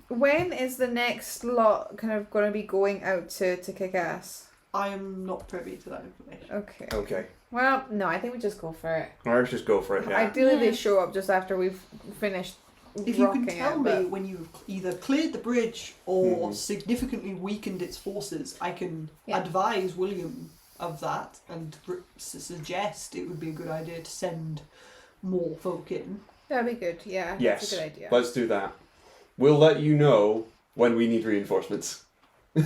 When is the next lot kind of going to be going out to kick ass? I am not privy to that information. Okay. okay, Well, no, I think we just go for it. let's just go for it. Yeah. Ideally, Yeah. they show up just after we've finished. If you can rocking tell it, me but- when you've either cleared the bridge or significantly weakened its forces, I can Yeah. advise William of that and suggest it would be a good idea to send more folk in. That'd be good. Yeah. Yes. That's a good idea. Let's do that. We'll let you know when we need reinforcements. And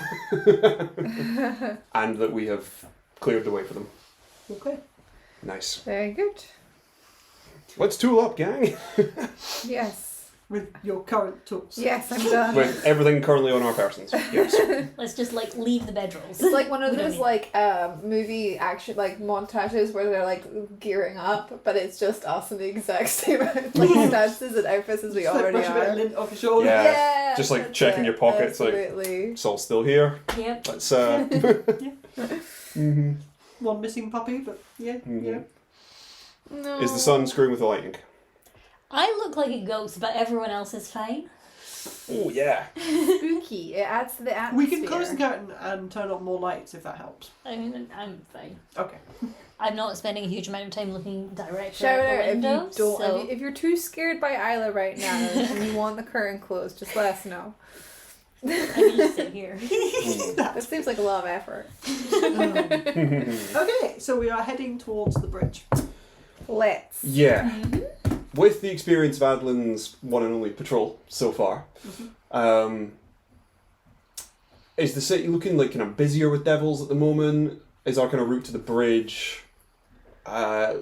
that we have cleared the way for them. Okay. Nice. Very good. Let's tool up, gang. Yes. With your current tools. Yes, I'm done. With everything currently on our persons. Yes. Let's just like leave the bedrolls. It's like one of We don't those need- like movie action like montages where they're like gearing up, but it's just us in the exact same like stances and outfits as we Just, like, already brush a bit of are. lint off your shoulder. Yeah. Just, like, that's checking it. your pockets, like- Absolutely. It's all still here. Yep. Let's mm-hmm. One missing puppy, but yeah, Mhm. No. Is the sun screwing with the lightning? I look like a ghost, but everyone else is fine. Oh yeah. spooky? It adds to the atmosphere. we can close the curtain and turn on more lights if that helps. I mean, I'm fine. Okay. I'm not spending a huge amount of time looking directly Shout out out the if window. you don't. so If you're too scared by Isla right now and you want the curtain closed, just let us know. I can just sit here. That seems like a lot of effort. Okay, so we are heading towards the bridge. Let's. Yeah. With the experience of Adolin's one and only patrol so far, is the city looking like kind of busier with devils at the moment? Is our kind of route to the bridge? I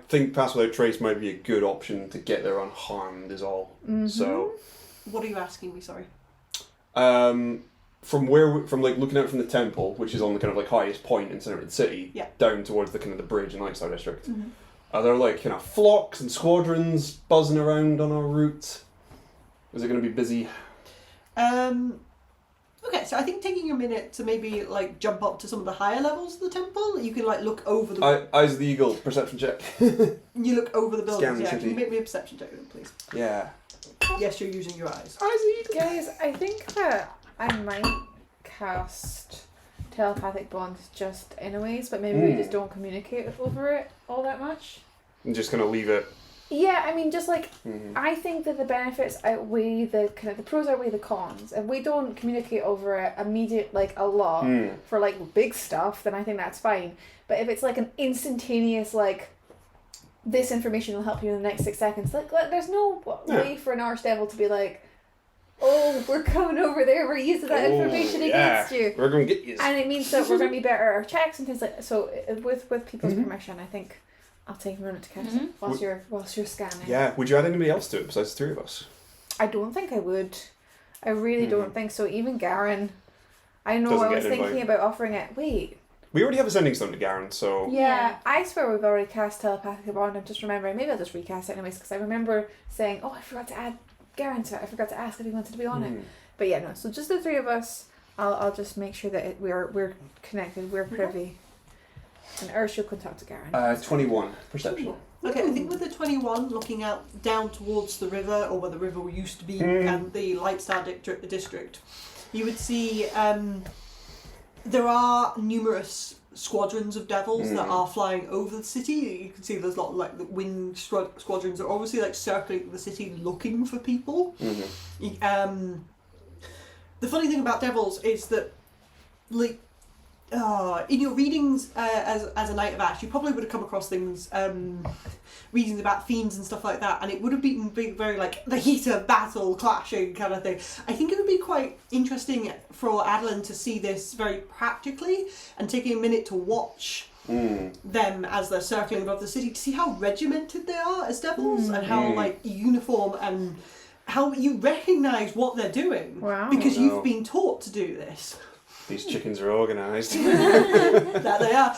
think Pass Without Trace might be a good option to get there unharmed. Is all. So. What are you asking me? Sorry. From like looking out from the temple, which is on the kind of like highest point in center of the city, Yeah. down towards the kind of the bridge and Nightstar district. Are there like kind of flocks and squadrons buzzing around on our route? Is it going to be busy? Okay, so I think taking a minute to maybe like jump up to some of the higher levels of the temple, you can like look over the. Eyes of the Eagle, perception check. You look over the buildings. Scan the Yeah, city. can you make me a perception check then, please? Yeah. Yes, you're using your eyes. Eyes of the Eagle. Guys, I think that I might cast telepathic bonds just anyways, but maybe we just don't communicate over it all that much. And just kind of leave it. Yeah, I mean, just like I think that the benefits outweigh the kind of the pros outweigh the cons. If we don't communicate over it immediate like a lot for like big stuff, then I think that's fine. But if it's like an instantaneous like this information will help you in the next 6 seconds, like there's no way for an archdevil to be like, oh, we're coming over there, we're using that information against you. We're going to get you. And it means that we're going to be better at our checks and things like that. So with people's permission, I think I'll take a minute to cast it whilst you're scanning. Yeah. Would you add anybody else to it besides the three of us? I don't think I would. I really don't think so. Even Garrin. I know Doesn't I get was an thinking invite. about offering it. Wait. We already have a sending stone to Garrin, so. Yeah, I swear we've already cast telepathic bond. I'm just remembering. Maybe I'll just recast it anyways because I remember saying, "Oh, I forgot to add Garrin, sorry, I forgot to ask if he wanted to be on it. But yeah, no. So just the three of us. I'll just make sure that we're connected. We're privy. And Ursula can talk to Garrin. 21 perception. Okay, I think with the 21, looking out down towards the river, or where the river used to be, and the Lightstar district, you would see there are numerous squadrons of devils that are flying over the city. You can see there's a lot of like the wind squadrons are obviously like circling the city looking for people. The funny thing about devils is that, like, in your readings as a Knight of Ash, you probably would have come across things, readings about fiends and stuff like that, and it would have been very like the heat of battle, clashing kind of thing. I think it would be quite interesting for Adolin to see this very practically and taking a minute to watch them as they're circling above the city to see how regimented they are as devils and how like uniform and how you recognise what they're doing because you've been taught to do this. These chickens are organised. That they are.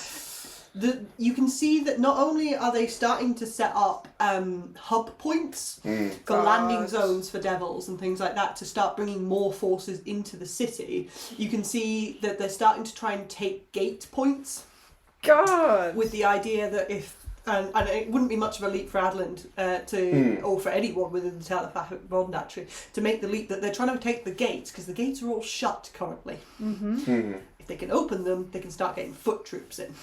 You can see that not only are they starting to set up hub points for landing zones for devils and things like that to start bringing more forces into the city, you can see that they're starting to try and take gate points. God! With the idea that if and it wouldn't be much of a leap for Adolin or for anyone within the town of Fathomless actually, to make the leap that they're trying to take the gates, because the gates are all shut currently. If they can open them, they can start getting foot troops in.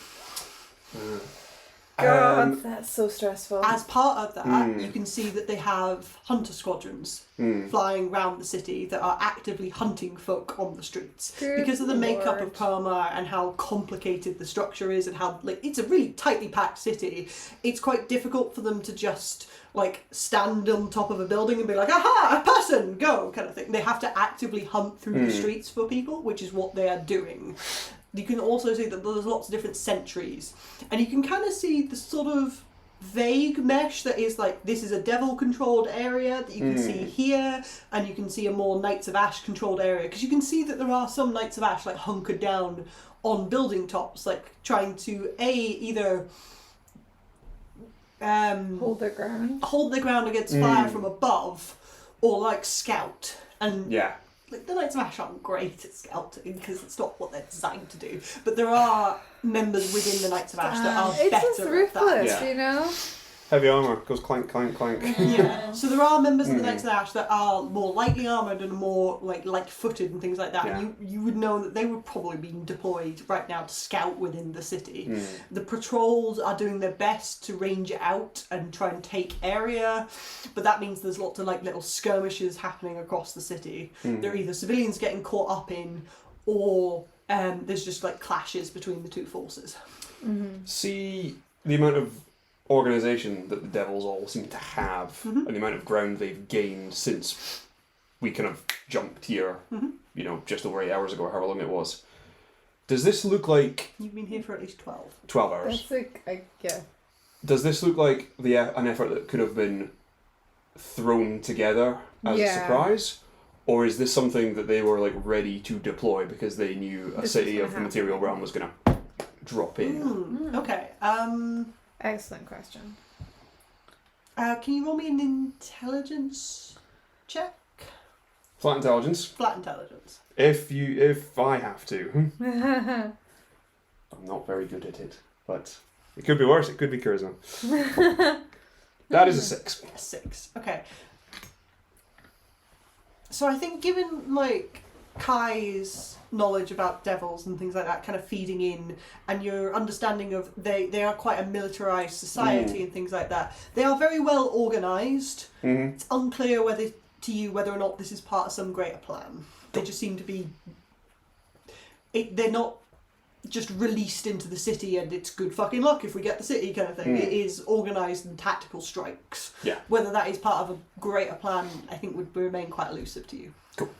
God, that's so stressful. As part of that, you can see that they have hunter squadrons flying around the city that are actively hunting folk on the streets. Because of the makeup of Pearlmire and how complicated the structure is and how like it's a really tightly packed city, it's quite difficult for them to just like stand on top of a building and be like, aha, a person, go, kind of thing. They have to actively hunt through the streets for people, which is what they are doing. You can also see that there's lots of different sentries. And you can kind of see the sort of vague mesh that is like, this is a devil-controlled area that you can see here, and you can see a more Knights of Ash controlled area. Because you can see that there are some Knights of Ash like hunkered down on building tops, like trying to either hold their ground against fire from above, or like scout. And like the Knights of Ash aren't great at scouting because it's not what they're designed to do. But there are members within the Knights of Ash that are better just ruthless, at that. you know? Heavy armour goes clank, clank, clank. So there are members of the Knights of Ash that are more lightly armoured and more like light-footed and things like that. And you would know that they would probably be deployed right now to scout within the city. The patrols are doing their best to range out and try and take area, but that means there's lots of like little skirmishes happening across the city. There are either civilians getting caught up in, or there's just like clashes between the two forces. See the amount of organisation that the devils all seem to have and the amount of ground they've gained since we kind of jumped here, you know, just over 8 hours ago, or however long it was. Does this look like... You've been here for at least 12. 12 hours. That's like, yeah. Does this look like an effort that could have been thrown together as a surprise? Or is this something that they were like ready to deploy because they knew a city of the material realm was going to drop in? Okay. Excellent question. Can you roll me an intelligence check? Flat intelligence. Flat intelligence. If I have to. I'm not very good at it, but it could be worse. It could be charisma. That is a 6. A 6. Okay. So I think given like Kai's knowledge about devils and things like that kind of feeding in, and your understanding of they are quite a militarized society and things like that, they are very well organized. It's unclear whether or not this is part of some greater plan. They just seem to be they're not just released into the city and it's good fucking luck if we get the city kind of thing. It is organised and tactical strikes. Whether that is part of a greater plan, I think would remain quite elusive to you. Cool.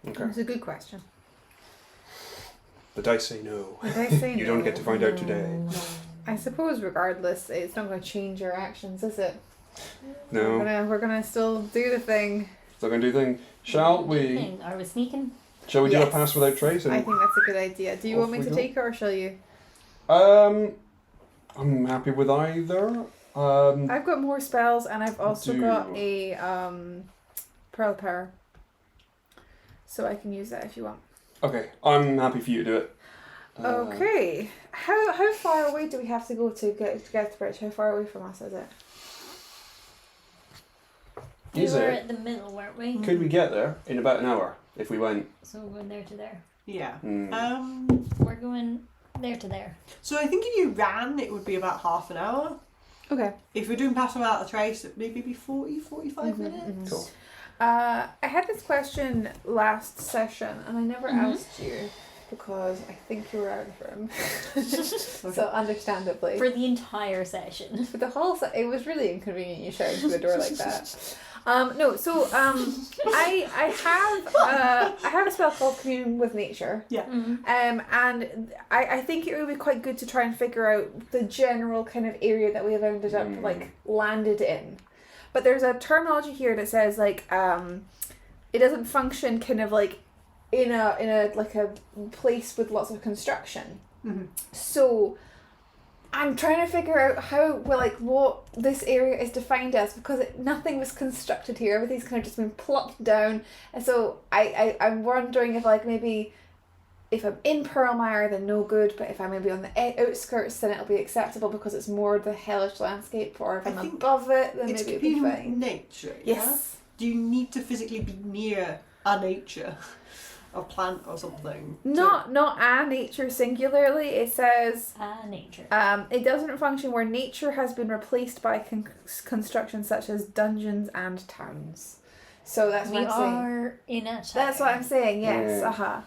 Okay. It's a good question. The dice say no. The dice say You don't get to find out today. I suppose regardless, it's not going to change your actions, is it? No. We're gonna still do the thing. Still going to do the thing. Shall we? Are we sneaking? Shall we do a pass without trace? I think that's a good idea. Do you want me to take it or shall you? I'm happy with either. I've got more spells, and I've also got a pearl power, so I can use that if you want. Okay, I'm happy for you to do it. Okay. How far away do we have to go to get to the bridge? How far away from us is it? We Is were it? at the middle, weren't we? Could we get there in about an hour if we went? So we're going there to there. Yeah. We're going there to there. So I think if you ran, it would be about half an hour. Okay. If we're doing Pass Without a Trace, it maybe be 45 minutes. Cool. I had this question last session, and I never asked you because I think you were out of the room. So understandably. For the entire session. For the whole it was really inconvenient you shouted through the door like that. No, so I have a spell called Commune with Nature. Yeah. And I think it would be quite good to try and figure out the general kind of area that we have ended up landed in. But there's a terminology here that says it doesn't function kind of like in a like a place with lots of construction. Mm-hmm. So I'm trying to figure out what this area is defined as, because nothing was constructed here. Everything's kind of just been plopped down. And so I'm wondering if maybe if I'm in Pearlmire, then no good, but if I'm maybe on the outskirts, then it'll be acceptable because it's more the hellish landscape, or if I'm above it, then maybe it'll be fine. Nature, yes. Yeah? Do you need to physically be near a nature? A plant or something? Not a nature singularly. It says Nature. it doesn't function where nature has been replaced by construction such as dungeons and towns. So that's what I'm saying. We are in a town. That's what I'm saying. Yes. Yeah.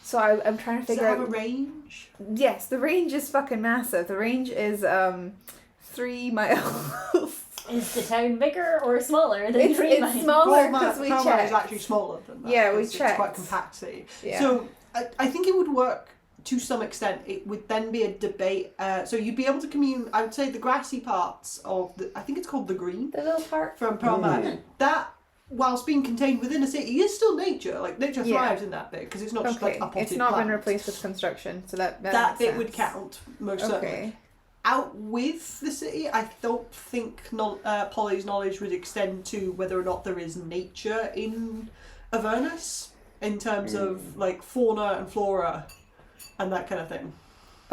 So I'm trying to figure out. Does it have a range? Yes, the range is fucking massive. The range is 3 miles. Is the town bigger or smaller than 3 miles? It's smaller because we Pearlmire checked. is actually smaller than that. Yeah, we It's checked. quite compact city. Yeah. So I think it would work to some extent. It would then be a debate. So you'd be able to commune. I would say the grassy parts of I think it's called the Green The little part. from Pearlmire. That, whilst being contained within a city, is still nature. Like nature thrives in that bit because it's not just like a potted It's not plant. been replaced with construction, so that That bit makes would sense. count most certainly. Okay. Out with the city, I don't think Polly's knowledge would extend to whether or not there is nature in Avernus in terms of like fauna and flora and that kind of thing.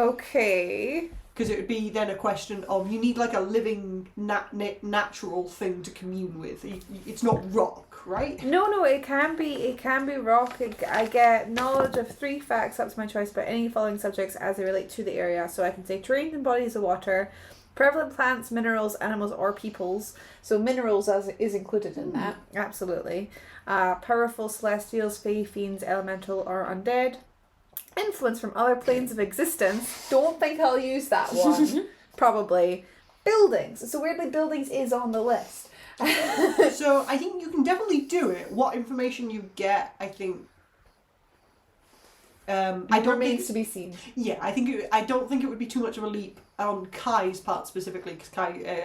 Okay. Because it would be then a question of you need like a living natural thing to commune with. It's not rock, right? No, it can be rock. I get knowledge of 3 facts up to my choice about any following subjects as they relate to the area. So I can say terrain and bodies of water, prevalent plants, minerals, animals, or peoples. So minerals is included in that, absolutely. Powerful celestials, fae, fiends, elemental, or undead. Influence from other planes of existence. Don't think I'll use that one. Probably. Buildings. So weirdly, buildings is on the list. So I think you can definitely do it. What information you get, I think. Remains to be seen. Yeah, I don't think it would be too much of a leap on Kai's part specifically, because Kai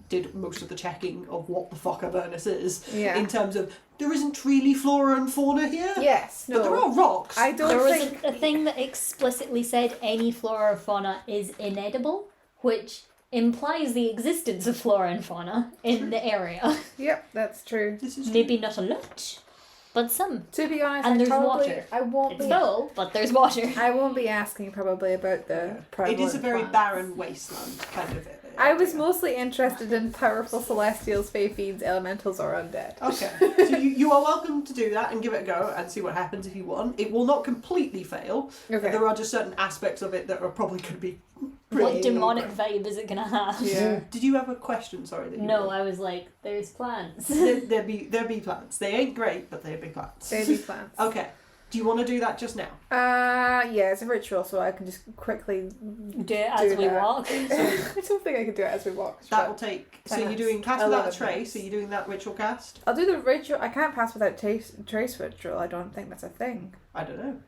did most of the checking of what the fuck Avernus is. Yeah. In terms of there isn't really flora and fauna here. Yes. No. But there are rocks. I don't There was think a thing that explicitly said any flora or fauna is inedible, which implies the existence of flora and fauna in the area. Yep, that's true. This is Maybe not a lot, but some. To be honest, And there's water. water. I won't It's be. full, but there's water. I won't be asking probably about the. It is a very prevalent plants. barren wasteland kind of. I was mostly interested in powerful celestials, fae, fiends, elementals, or undead. Okay, so you are welcome to do that and give it a go and see what happens if you want. It will not completely fail. Okay. There are just certain aspects of it that are probably going to be. What demonic vibe is it gonna have? Yeah. Did you have a question? Sorry. That you No, had? I was like, there's plants. There be plants. They ain't great, but they'd be plants. Baby plants. Okay. Do you want to do that just now? Yeah, it's a ritual, so I can just quickly Do it as we that. walk. I don't think I can do it as we walk. That but will take. So 10 you're minutes. doing cast without a 11 trace. minutes. So you're doing that ritual cast. I'll do the ritual. I can't pass without trace ritual. I don't think that's a thing. I don't know.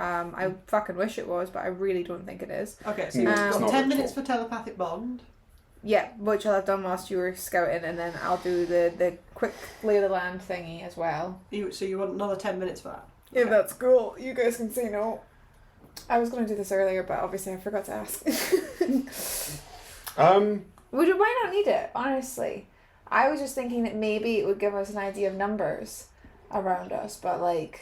I fucking wish it was, but I really don't think it is. Okay, so Mm, you've it's got not 10 ritual. minutes for telepathic bond. Yeah, which I'll have done whilst you were scouting, and then I'll do the quick lay of the land thingy as well. So you want another 10 minutes for that. Yeah, Okay. that's cool. You guys can say no. I was going to do this earlier, but obviously I forgot to ask. Why not need it, honestly? I was just thinking that maybe it would give us an idea of numbers around us, but like,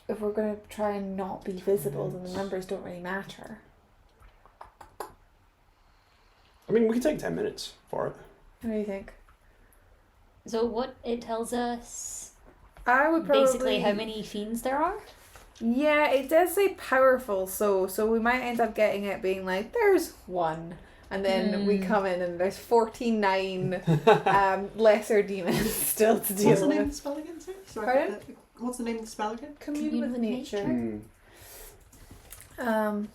if we're going to try and not be visible, then the numbers don't really matter. I mean, we can take 10 minutes for it. What do you think? So what it tells us, I would probably... basically how many fiends there are? Yeah, it does say powerful, so we might end up getting it being like, there's one. And then we come in and there's 49 lesser demons still to deal What's the with. name of the spell again, sorry? Pardon? What's the name of the spell again? Commune with nature. I'll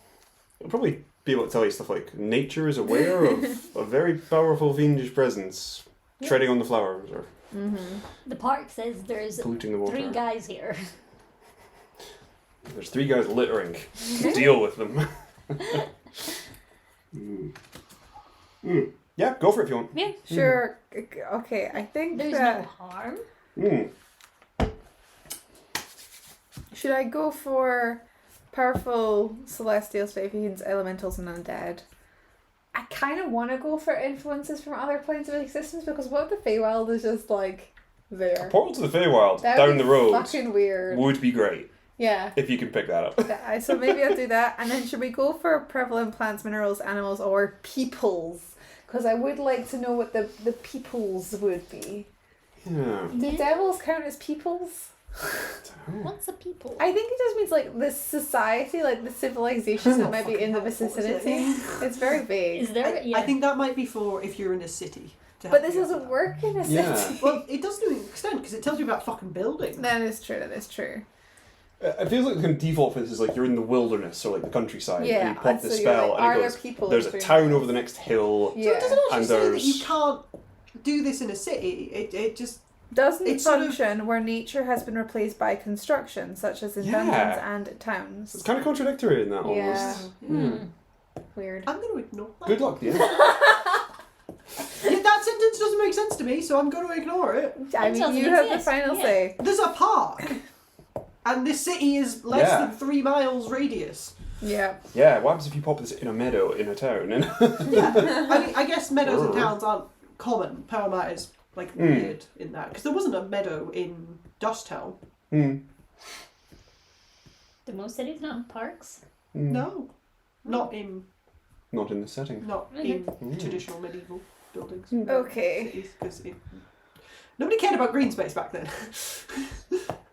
probably be able to tell you stuff like, nature is aware of a very powerful fiendish presence treading on the flowers or The park says there's polluting the water. 3 guys here. There's 3 guys littering. Deal with them. Yeah, go for it if you want. Yeah. Sure. Okay, I think There's that... no harm. Should I go for powerful celestials, fey fiends, elementals, and undead? I kind of want to go for influences from other planes of existence, because what if the Feywild is just like there? A portal to the Feywild That'd down be the road fucking weird. would be great Yeah. if you can pick that up. So maybe I'll do that. And then should we go for prevalent plants, minerals, animals, or peoples? Because I would like to know what the peoples would be. Yeah. Do devils count as peoples? What's a people? I think it just means like the society, like the civilizations that might be in the vicinity. It's very vague. Is there? I think that might be for if you're in a city. But this doesn't work in a city. Yeah. Well, it does to an extent because it tells you about fucking buildings. That is true. That is true. It feels like the kind of default for this is like you're in the wilderness or like the countryside. Yeah, And you pop and this so you're spell like, and are it there goes, people there's a between town us? over the next hill. Yeah. So it doesn't actually And say that there's- you can't do this in a city. It just Doesn't It's sort of- function where nature has been replaced by construction, such as in Yeah. dungeons and towns. It's kind of contradictory in that Yeah. almost. Weird. I'm going to ignore that. Good luck, yeah. Yeah, that sentence doesn't make sense to me, so I'm going to ignore it. I It mean, doesn't you have the exist. final Yeah. say. There's a park, and this city is less Yeah. than 3 miles radius. Yeah. Yeah, what happens if you pop this in a meadow in a town? And Yeah, I mean, I guess meadows and towns aren't common. Pearlmire is like weird in that because there wasn't a meadow in Dust Town. Do most cities not have parks? No, not in Not in the setting. traditional medieval buildings. Okay. Cities, 'cause nobody cared about green space back then.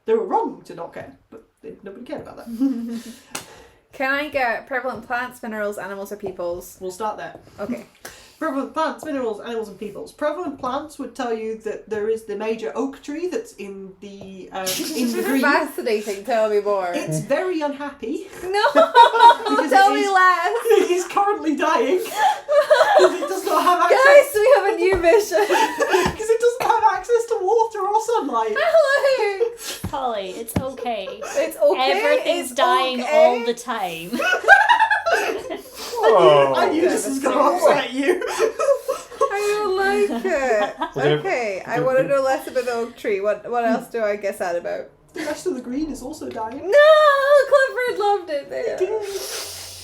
They were wrong to not care, but nobody cared about that. Can I get prevalent plants, minerals, animals, or peoples? We'll start there. Okay. Prevalent plants, minerals, animals, and peoples. Prevalent plants would tell you that there is the major oak tree that's in the green. Fascinating. Tell me more. It's very unhappy. No. Because Tell it me is- less. It is currently dying. Because it does not have access. Guys, we have a new mission. Because it doesn't have access to water or sunlight. Alex. Polly, it's okay. It's okay. Everything's it's dying okay. all the time. Oh. I knew this was going to upset you. I don't like it. Okay, I want to know less about the oak tree. What else do I guess that about? The rest of the green is also dying. No, Clifford loved it there.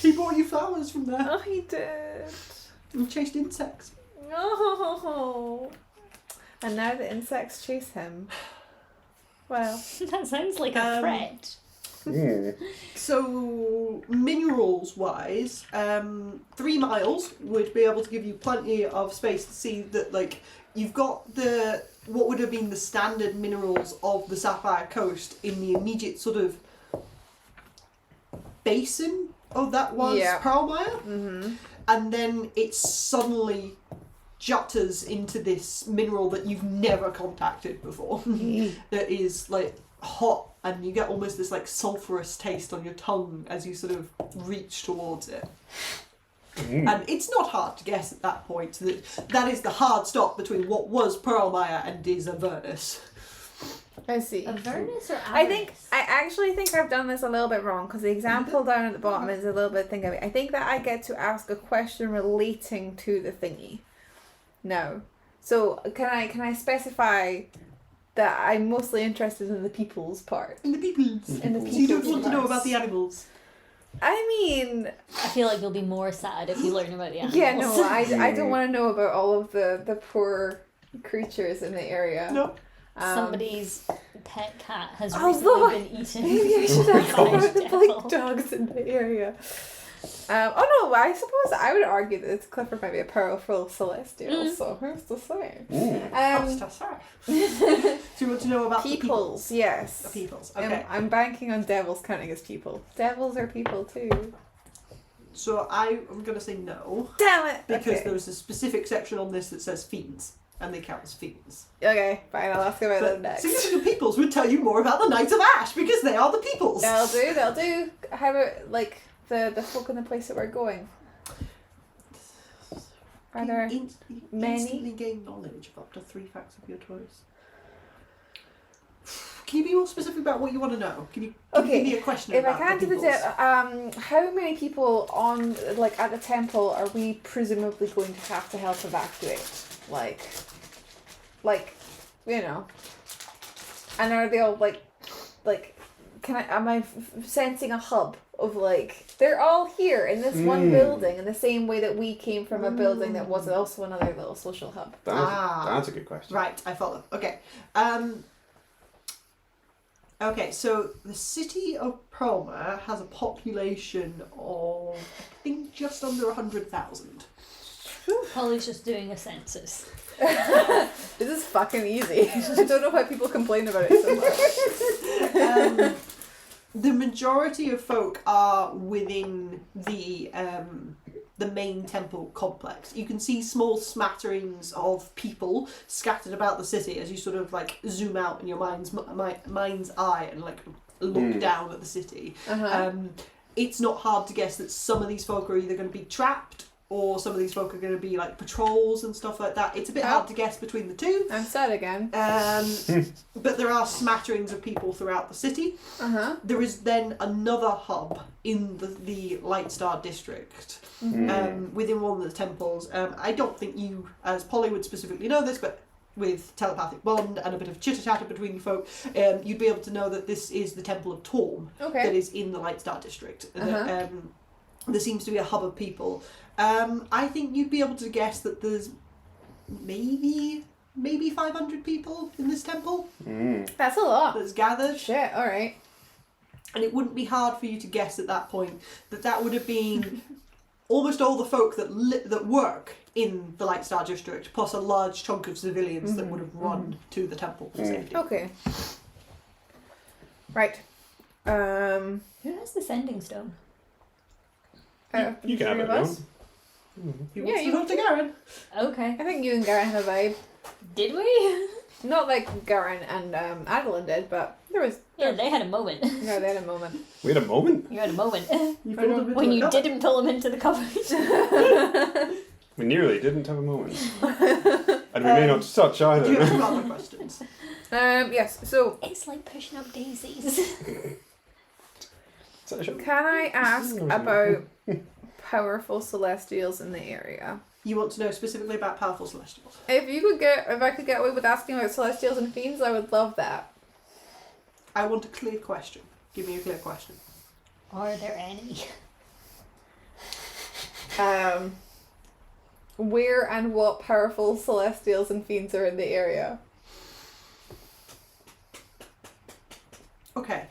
He brought you flowers from there Oh, he did. and chased insects. Oh. And now the insects chase him. Well, That sounds like a threat. So, minerals wise, 3 miles would be able to give you plenty of space to see that, like, you've got what would have been the standard minerals of the Sapphire Coast in the immediate sort of basin of that was Pearlmire. mm-hmm. And then it suddenly jutters into this mineral that you've never contacted before that is like hot, and you get almost this like sulphurous taste on your tongue as you sort of reach towards it. And it's not hard to guess at that point that is the hard stop between what was Pearlmire and is Avernus. I see. Avernus or I actually think I've done this a little bit wrong, because the example down at the bottom is a little bit thinking. I think that I get to ask a question relating to the thingy. No. So can I specify that I'm mostly interested in the people's part? In the peoples. In the So you don't people's want to know parts. about the animals. I mean, I feel like you'll be more sad if you learn about the animals. yeah, no, I don't want to know about all of the poor creatures in the area. No. Somebody's pet cat has Oh, recently Lord. been eaten. Maybe I should ask by about the devil. black dogs in the area. Oh no, I suppose I would argue that Clifford might be a powerful celestial, so who's to say? Do you want to know about Peoples, yes. the peoples? Okay. I'm banking on devils counting as people. Devils are people too. So I'm going to say no. Damn it! Because Okay. there was a specific section on this that says fiends. And they count as fiends. Okay, fine, I'll ask about them next. Significant peoples would tell you more about the Knights of Ash because they are the peoples. They'll do. How about, like, the folk in the place that we're going? Are there many? Instantly gain knowledge of up to 3 facts of your choice. Can you be more specific about what you want to know? Can you give me a question If I about can't the do the peoples? how many people on, like, at the temple are we presumably going to help evacuate? Like, you know. And are they all, like, am I sensing a hub of, like, they're all here in this one building in the same way that we came from a building that was also another little social hub? That's a good question. Right, I follow. Okay. Okay, so the city of Pearlmire has a population of, I think, just under 100,000. Polly's just doing a census. This is fucking easy. I don't know why people complain about it so much. The majority of folk are within the main temple complex. You can see small smatterings of people scattered about the city as you sort of like zoom out in your mind's eye and like look down at the city. It's not hard to guess that some of these folk are either going to be trapped or some of these folk are going to be like patrols and stuff like that. It's a bit hard to guess between the two. I'm sad again. But there are smatterings of people throughout the city. There is then another hub in the Lightstar district within one of the temples. I don't think you, as Polly, would specifically know this, but with telepathic bond and a bit of chitter-chatter between you folk, you'd be able to know that this is the Temple of Torm that is in the Lightstar district. There seems to be a hub of people. I think you'd be able to guess that there's maybe 500 people in this temple. That's a lot. That's gathered. Shit, alright. And it wouldn't be hard for you to guess at that point that would have been almost all the folk that work in the Lightstar district, plus a large chunk of civilians that would have run to the temple for safety. Okay. Right. Who has the sending stone? You can have it now. You want to go to Garrin? Okay. I think you and Garrin have a vibe. Did we? Not like Garrin and Adolin did, but there was... Yeah, they had a moment. No, they had a moment. We had a moment. You had a moment. You pulled them into When a you cupboard. didn't pull them into the cupboard. We nearly didn't have a moment. And we may not touch either. Do you have some other questions? Yes, so It's like pushing up daisies. can I ask about powerful celestials in the area? You want to know specifically about powerful celestials? If I could get away with asking about celestials and fiends, I would love that. I want a clear question. Give me a clear question. Are there any? Where and what powerful celestials and fiends are in the area? Okay.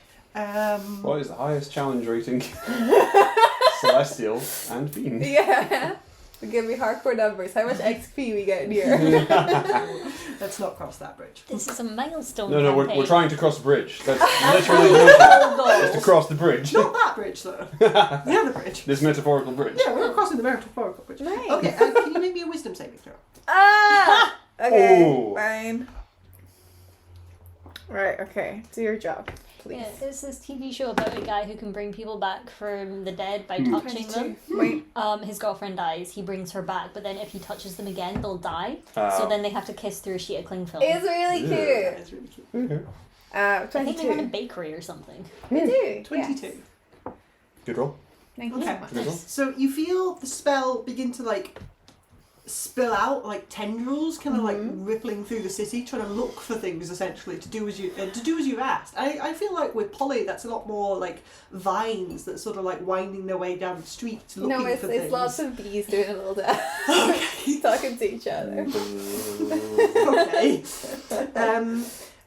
What is the highest challenge rating? Celestial and Fiend. Yeah. Give me hardcore numbers. How much XP we get in here? Let's not cross that bridge. This is a milestone No, campaign. we're trying to cross the bridge. That's literally just to cross the bridge. Not that bridge, though. The other bridge. This metaphorical bridge. Yeah, we're not crossing the metaphorical bridge. Nice. Okay, can you make me a wisdom saving throw? Ah! Okay, Oh. fine. Right, okay. Do your job, please. Yeah, there's this TV show about a guy who can bring people back from the dead by touching them. Wait. His girlfriend dies, he brings her back, but then if he touches them again, they'll die. Oh. So then they have to kiss through a sheet of cling film. It's really Yeah. cute. It's really cute. Okay. I think they run a 22. bakery or something. We do. 22. Yes. Good roll. Thank you Okay. so much. Good roll. So you feel the spell begin to, like, spill out like tendrils, kind of like rippling through the city, trying to look for things essentially to do as you've asked. I feel like with Polly, that's a lot more like vines that sort of like winding their way down the street looking for things. It's lots of bees doing a little dance. Okay. Talking to each other. Okay. And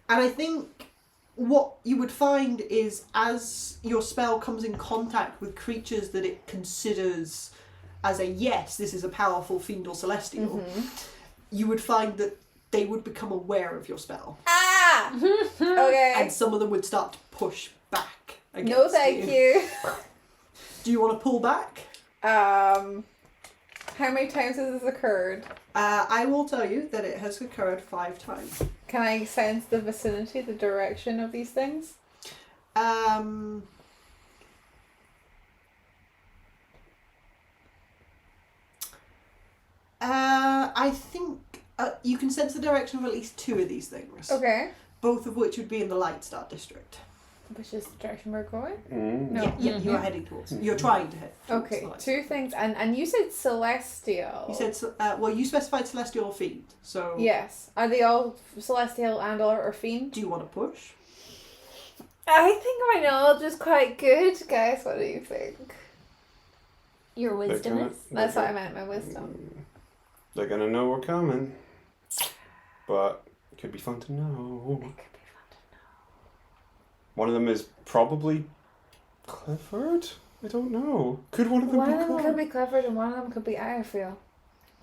I think what you would find is as your spell comes in contact with creatures that it considers as a yes, this is a powerful fiend or celestial, you would find that they would become aware of your spell. Ah! Okay. And some of them would start to push back against No, thank you. Do you want to pull back? How many times has this occurred? I will tell you that it has occurred 5 times. Can I sense the vicinity, the direction of these things? I think you can sense the direction of at least 2 of these things. Okay. Both of which would be in the Lightstar district. Which is the direction we're going? No. Yeah, you are heading towards. You're trying to head. Okay, towards 2 things. And you said celestial. You said, well, you specified celestial or fiend, so... Yes. Are they all celestial and or fiend? Do you want to push? I think my knowledge is quite good. Guys, what do you think? Your wisdom is? That's what I meant, my wisdom. They're gonna know we're coming. But it could be fun to know. It could be fun to know. One of them is probably Clifford? I don't know. Could one of them One be of them Clifford? could be Clifford and one of them could be Airfield.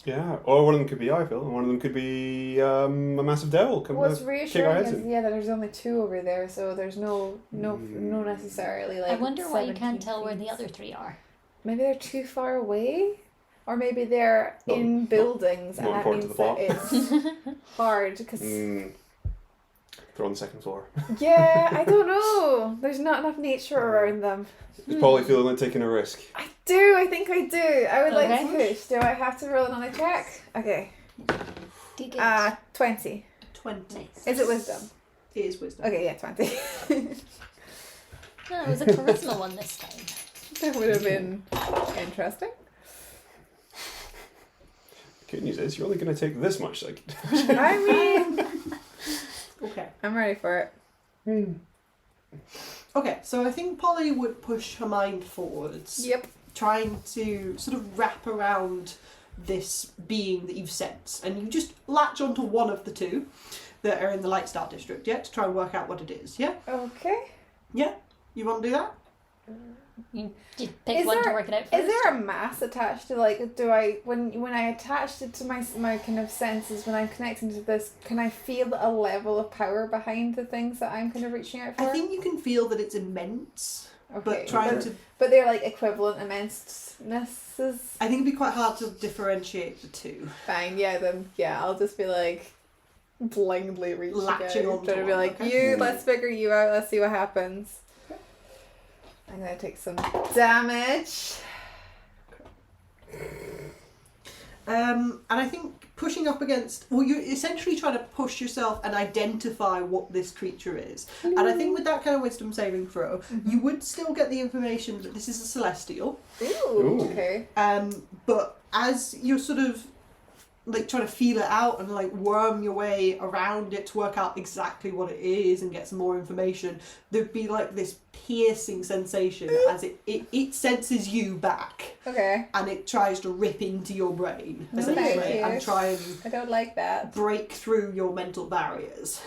Yeah, or one of them could be Eiffel, and one of them could be a massive devil coming What's to kick our reassuring heads is, in. yeah, that there's only 2 over there, so there's no necessarily like. I wonder why you can't 17 tell where the feet. other 3 are. Maybe they're too far away, or maybe they're in buildings, and that means that it's hard because. They're on the 2nd floor. Yeah, I don't know. There's not enough nature around them. Is Polly feeling like taking a risk? I do. I think I do. I would like to Okay. push. Do I have to roll another check? Okay. Do you get 20. 20. Nice. Is it wisdom? It is wisdom. Okay, yeah, 20. No, it was a charisma one this time. That would have been interesting. Good news is you're only going to take this much. Like, I mean, Okay. I'm ready for it. Okay, so I think Polly would push her mind forwards. Yep. Trying to sort of wrap around this being that you've sensed. And you just latch onto one of the 2 that are in the Lightstar district, yeah? To try and work out what it is, yeah? Okay. Yeah? You want to do that? You pick one to work it out first. Is there a mass attached to, like, do I, when I attached it to my kind of senses, when I'm connecting to this, can I feel a level of power behind the things that I'm kind of reaching out for? I think you can feel that it's immense, but But they're like equivalent immensenesses. I think it'd be quite hard to differentiate the 2. Fine, yeah, then, yeah, I'll just be like, blindly reaching Latching out, onto trying to be one, like, okay. let's figure you out, let's see what happens. I'm gonna take some damage. And I think pushing up against, well, you're essentially trying to push yourself and identify what this creature is. And I think with that kind of wisdom saving throw, you would still get the information that this is a celestial. Ooh. Okay. But as you're sort of like trying to feel it out and like worm your way around it to work out exactly what it is and get some more information, there'd be like this piercing sensation as it senses you back. Okay. And it tries to rip into your brain, No, essentially, thank you. and try and I don't like that. break through your mental barriers.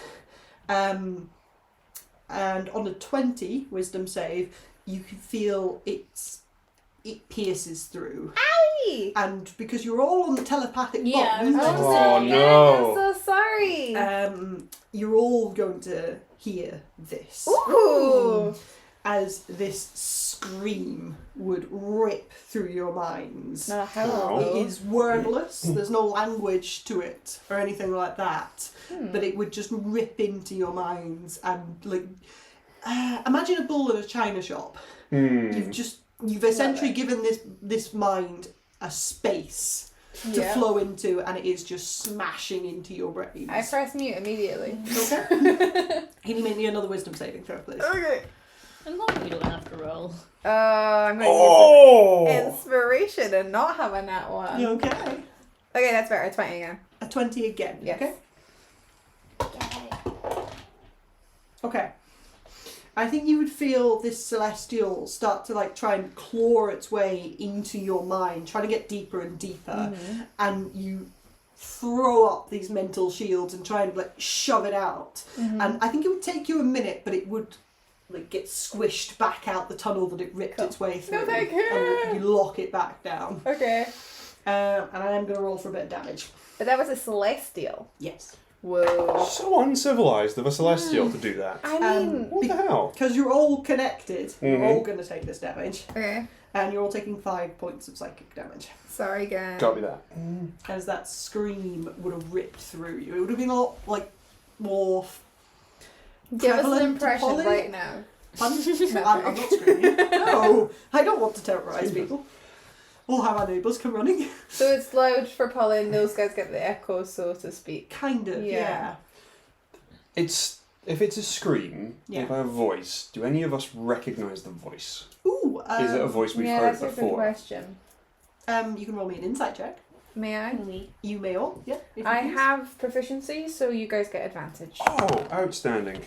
And on a 20 wisdom save, you can feel it pierces through. Owie! And because you're all on the telepathic Yeah, bond, Oh, I'm no. so sorry. you're all going to hear this. Ooh. As this scream would rip through your minds. Not a howl. It is wordless, there's no language to it or anything like that. But it would just rip into your minds and like imagine a bull in a china shop. You've essentially given this mind a space to flow into, and it is just smashing into your brains. I press mute immediately. Okay. Can you make me another wisdom saving throw, please? Okay. I'm hoping we don't have to roll. I'm gonna use inspiration and not have a nat one. You okay? Okay, that's better. 20 again. A 20 again. Yes. Okay. Okay. I think you would feel this celestial start to like try and claw its way into your mind, trying to get deeper and deeper, and you throw up these mental shields and try and like shove it out. And I think it would take you a minute, but it would like get squished back out the tunnel that it ripped its way through. No, thank you. And you lock it back down. Okay. And I am going to roll for a bit of damage. But that was a celestial. Yes. Whoa. So uncivilized of a celestial to do that. I mean... What the hell? Because you're all connected, you're all going to take this damage. Okay. And you're all taking 5 points of psychic damage. Sorry, again. Gotta be that. As that scream would have ripped through you. It would have been a lot, like, more... Give us an prevalent to impression Polly. right now. I'm not screaming. No, I don't want to terrorise people. We'll have our neighbours come running. So it's loud for Polly and those guys get the echo, so to speak. Kind of, yeah. If it's a scream, Yeah. if I have a voice, do any of us recognise the voice? Ooh. Is it a voice we've yeah, heard that's a good before? question. You can roll me an insight check. May I? You may all, yeah. if you I please. have proficiency, so you guys get advantage. Oh, outstanding.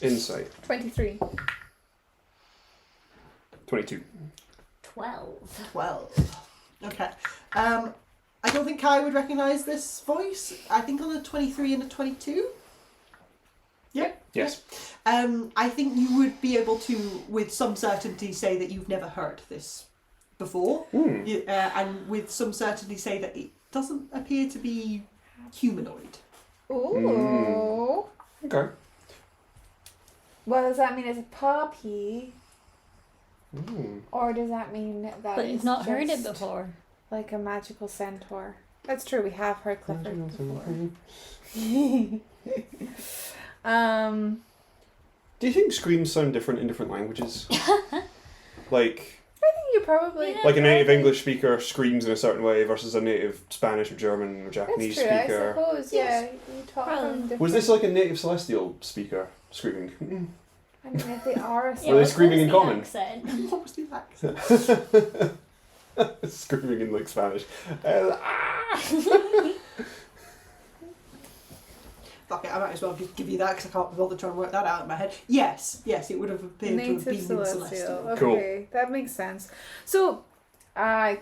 Insight. 23. 22. 12. 12. Okay. I don't think Kai would recognise this voice. I think on a 23 and a 22. Yep. Yes. I think you would be able to, with some certainty, say that you've never heard this before. And with some certainty say that it doesn't appear to be humanoid. Ooh. Okay. Well, does that mean it's a puppy? Mm. Or does that mean that But it's you've not heard it just before. like a magical centaur? That's true, we have heard Clifford before. Do you think screams sound different in different languages? Like, I think you probably... Yeah. like a native English speaker screams in a certain way versus a native Spanish or German or Japanese That's true, I speaker. suppose, yeah. You talk Probably. from different... Was this like a native celestial speaker screaming? I mean, if they are... Were they screaming in common? Accent? What was the accent? Screaming in like Spanish. Fuck it, I might as well just give you that because I can't bother trying to work that out in my head. Yes, it would have appeared to have Native been in celestial. Celestial. Okay, that makes sense. So, I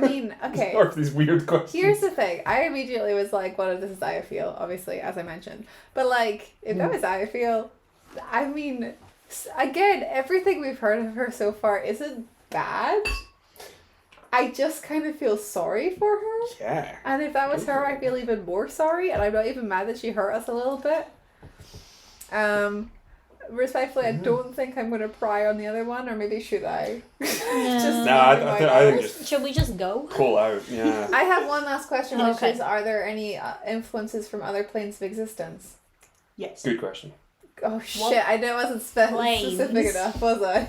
mean, okay. Or these weird questions. Here's the thing. I immediately was like, well, this is how I feel, obviously, as I mentioned. But, like, if that was how I feel, I mean, again, everything we've heard of her so far isn't bad. I just kind of feel sorry for her. Yeah. And if that was her, I feel even more sorry. And I'm not even mad that she hurt us a little bit. Respectfully, I don't think I'm going to pry on the other one, or maybe should I? Just No, I moving my think nose. just Should we just go? pull out. Yeah. I have one last question, which Okay. is, are there any influences from other planes of existence? Yes. Good question. Oh shit, I know it wasn't Planes. specific enough, was I?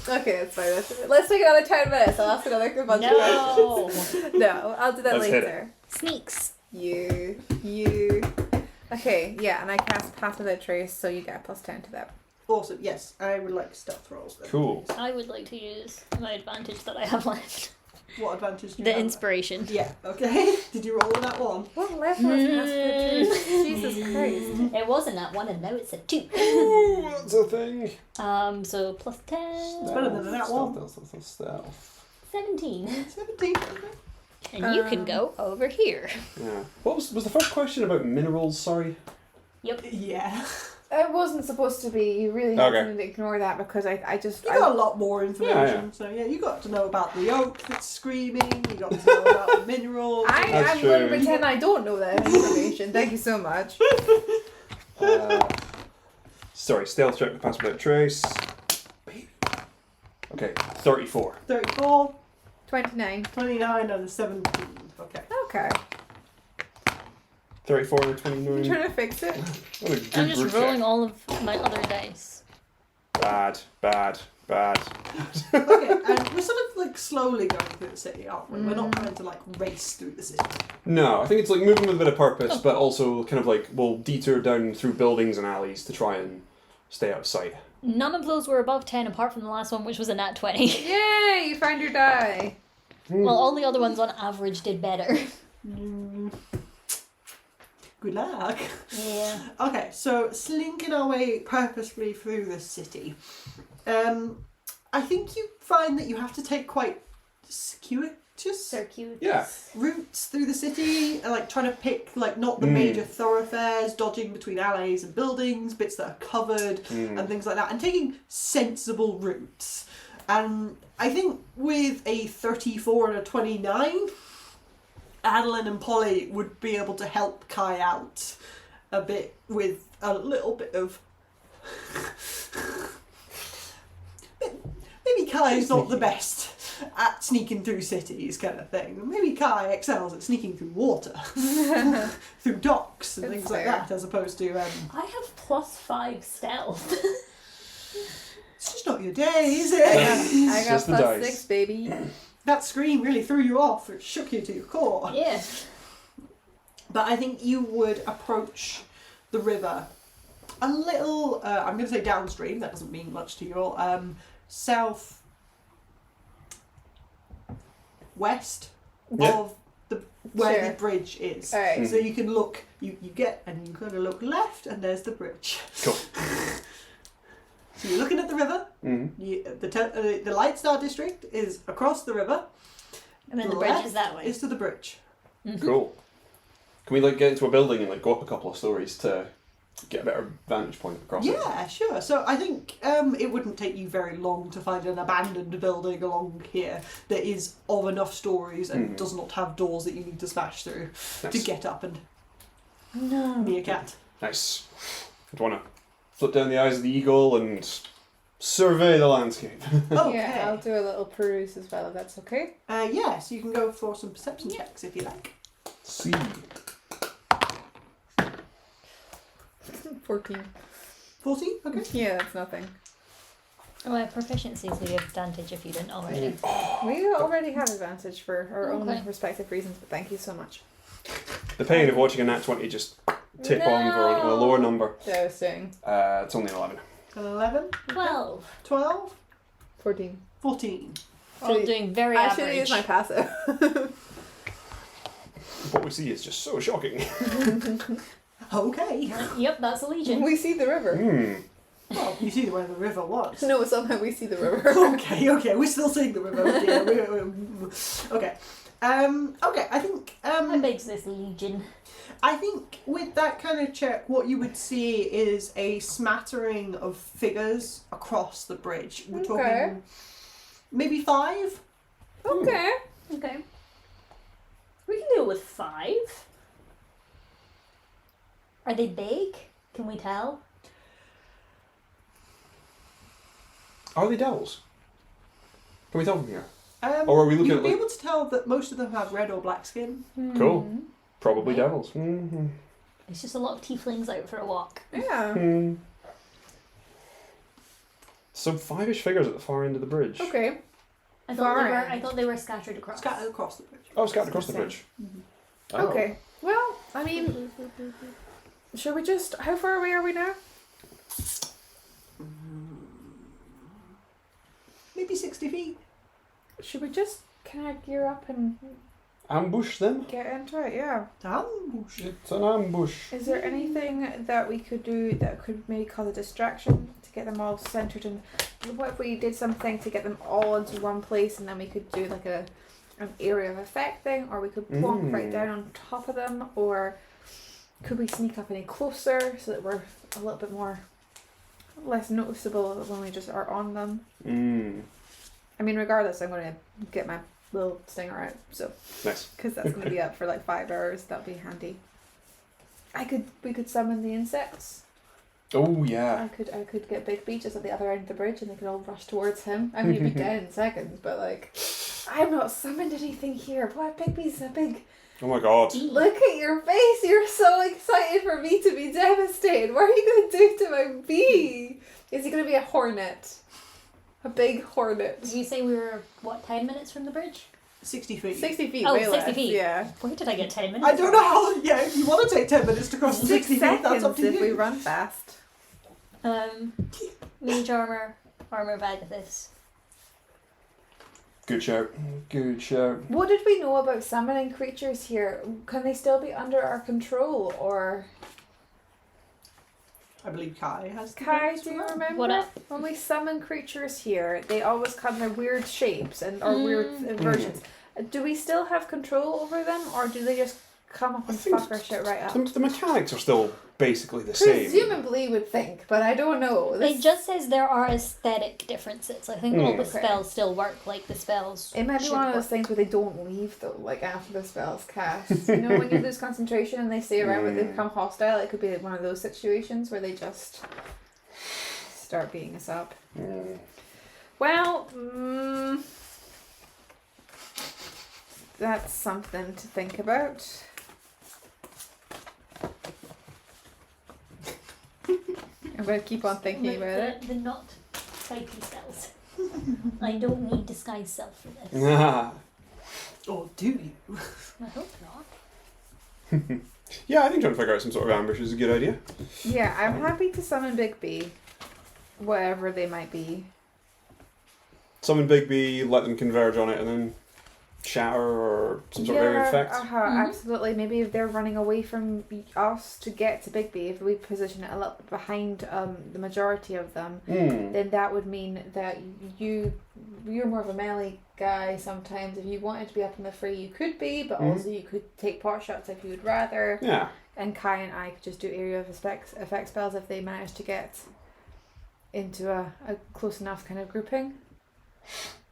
Okay, that's fine. Let's take another 10 minutes. I'll ask another bunch of No. questions. No, I'll do that Let's hit later. Sneaks. You. Okay, yeah, and I cast Pass Without Trace, so you get a +10 to that. Awesome. Yes, I would like stealth rolls then. Cool. I would like to use my advantage that I have left. What advantage do you The have? inspiration. Yeah, okay. Did you roll that one? What level is Pass Without Trace? Jesus Christ. It wasn't that one, and now it's a 2. Ooh, that's a thing. So plus 10. It's better than that one. Stealth. 17. 17. And you can go over here. Yeah. What was the first question about minerals? Sorry. Yep. Yeah. It wasn't supposed to be. You really have to ignore that because I just... You got a lot more information. Yeah. So yeah, you got to know about the oak that's screaming. You got to know about the minerals. I'm That's going to true. pretend I don't know that information. Thank you so much. Sorry, stealth check with Pass Without Trace. Okay, 34. 34, 29. 29, and a 17. Okay. Okay. 34 and a I'm 29. trying to fix it. What a good I'm just group rolling check. all of my other dice. Bad. Okay, and we're sort of like slowly going through the city, aren't we? We're not trying to like race through the city. No, I think it's like moving with a bit of purpose, but also kind of like we'll detour down through buildings and alleys to try and stay out of sight. None of those were above 10 apart from the last one, which was a nat 20. Yay! You found your die. Well, all the other ones on average did better. Good luck. Yeah. Okay, so slinking our way purposefully through the city. I think you find that you have to take quite circuitous Yeah. routes through the city, like trying to pick like not the major thoroughfares, dodging between alleys and buildings, bits that are covered and things like that, and taking sensible routes. And I think with a 34 and a 29, Adolin and Polly would be able to help Kai out a bit with a little bit of... Maybe Kai's not the best at sneaking through cities kind of thing. Maybe Kai excels at sneaking through water, through docks and things like that, as opposed to... I have +5 stealth. It's just not your day, is it? I got just the dice. +6, baby. That scream really threw you off. It shook you to your core. Yeah. But I think you would approach the river a little, I'm going to say downstream, that doesn't mean much to you all, south west of where the bridge is. Alright. So you can look, you get, and you kind of look left, and there's the bridge. Cool. So you're looking at the river. The Light Star District is across the river. And then the bridge is that way. Is to the bridge. Cool. Can we like get into a building and like go up a couple of stories to get a better vantage point across it? Yeah, sure. So I think it wouldn't take you very long to find an abandoned building along here that is of enough stories and does not have doors that you need to smash through to get up and meerkat. Nice. I'd want to flip down the eyes of the eagle and survey the landscape. Okay. Yeah, I'll do a little peruse as well, if that's okay. Yes, you can go for some perception checks if you like. See. 14. 14? Okay. Yeah, that's nothing. Oh, I have proficiency, so you have advantage if you didn't already. We already have advantage for our Okay. own respective reasons, but thank you so much. The pain of watching a nat 20 just tip over on a lower number. Devastating. It's only an 11. An 11? 12. 12? 14. 14. We're all doing very I average. should use my passive. What we see is just so shocking. Okay. Yep, that's a legion. We see the river. Well, you see where the river was. No, somehow we see the river. Okay, we're still seeing the river. Yeah, okay. Okay, I think How big's this legion? I think with that kind of check, what you would see is a smattering of figures across the bridge. We're talking maybe 5. Okay. Okay. We can deal with 5. Are they big? Can we tell? Are they devils? Can we tell from here? Or are we looking you at, would be like- able to tell that most of them have red or black skin. Cool. Probably devils. It's just a lot of tieflings out for a walk. Yeah. Some 5-ish figures at the far end of the bridge. Okay. I thought they were scattered across. Scattered across the bridge. Oh, scattered across the bridge. Oh. Okay. Well, I mean, should we just... How far away are we now? Maybe 60 feet. Should we just kind of gear up and Ambush them? get into it? Yeah. Ambush. It's an ambush. Is there anything that we could do that could maybe cause a distraction to get them all centered? And what if we did something to get them all into one place, and then we could do like an area of effect thing, or we could plonk right down on top of them, or could we sneak up any closer so that we're a little bit less noticeable when we just are on them? I mean, regardless, I'm going to get my little stinger out, so Nice. because that's going to be up for like 5 hours. That'll be handy. We could summon the insects. Oh, yeah. I could get Big B just at the other end of the bridge, and they could all rush towards him. I mean, he'd be dead in seconds, but like, I've not summoned anything here. What? Big B's a big... Oh my god. Look at your face. You're so excited for me to be devastated. What are you going to do to my bee? Is he going to be a hornet? A big hornet. Did you say we were, 10 minutes from the bridge? 60 feet. 60 feet. Oh, way 60 less, feet. Yeah. Where did I get 10 minutes I don't know how. Yeah, if you want to take 10 minutes to cross 6 60 feet, that's up seconds to if we you. run fast. Mage armor, armor bag of this. Good shout. Good shout. What did we know about summoning creatures here? Can they still be under our control, or... I believe Kai has. the Kai, notes do for you that. remember? What up? When we summon creatures here, they always come in weird shapes and or weird versions. Do we still have control over them, or do they just come up I and think fuck our shit right up? The mechanics are still basically the same. Presumably would think, but I don't know. It just says there are aesthetic differences. I think all the Okay. spells still work like the spells. It might be should one of those work. things where they don't leave though, like after the spell's cast. You know, when you lose concentration and they stay around but they become hostile, it could be one of those situations where they just start beating us up. Well, that's something to think about. I'm going to keep on thinking about it. The not psyche spells. I don't need disguise self for this. Ah. Or do you? I hope not. Yeah, I think trying to figure out some sort of ambush is a good idea. Yeah, I'm happy to summon Big B, whatever they might be. Summon Big B, let them converge on it, and then shatter or some sort of area effect. Absolutely. Maybe if they're running away from us to get to Big B, if we position it a little bit behind the majority of them, then that would mean that you're more of a melee guy sometimes. If you wanted to be up in the fray, you could be, but also you could take pot shots if you would rather. Yeah. And Kai and I could just do area of effect spells if they manage to get into a close enough kind of grouping.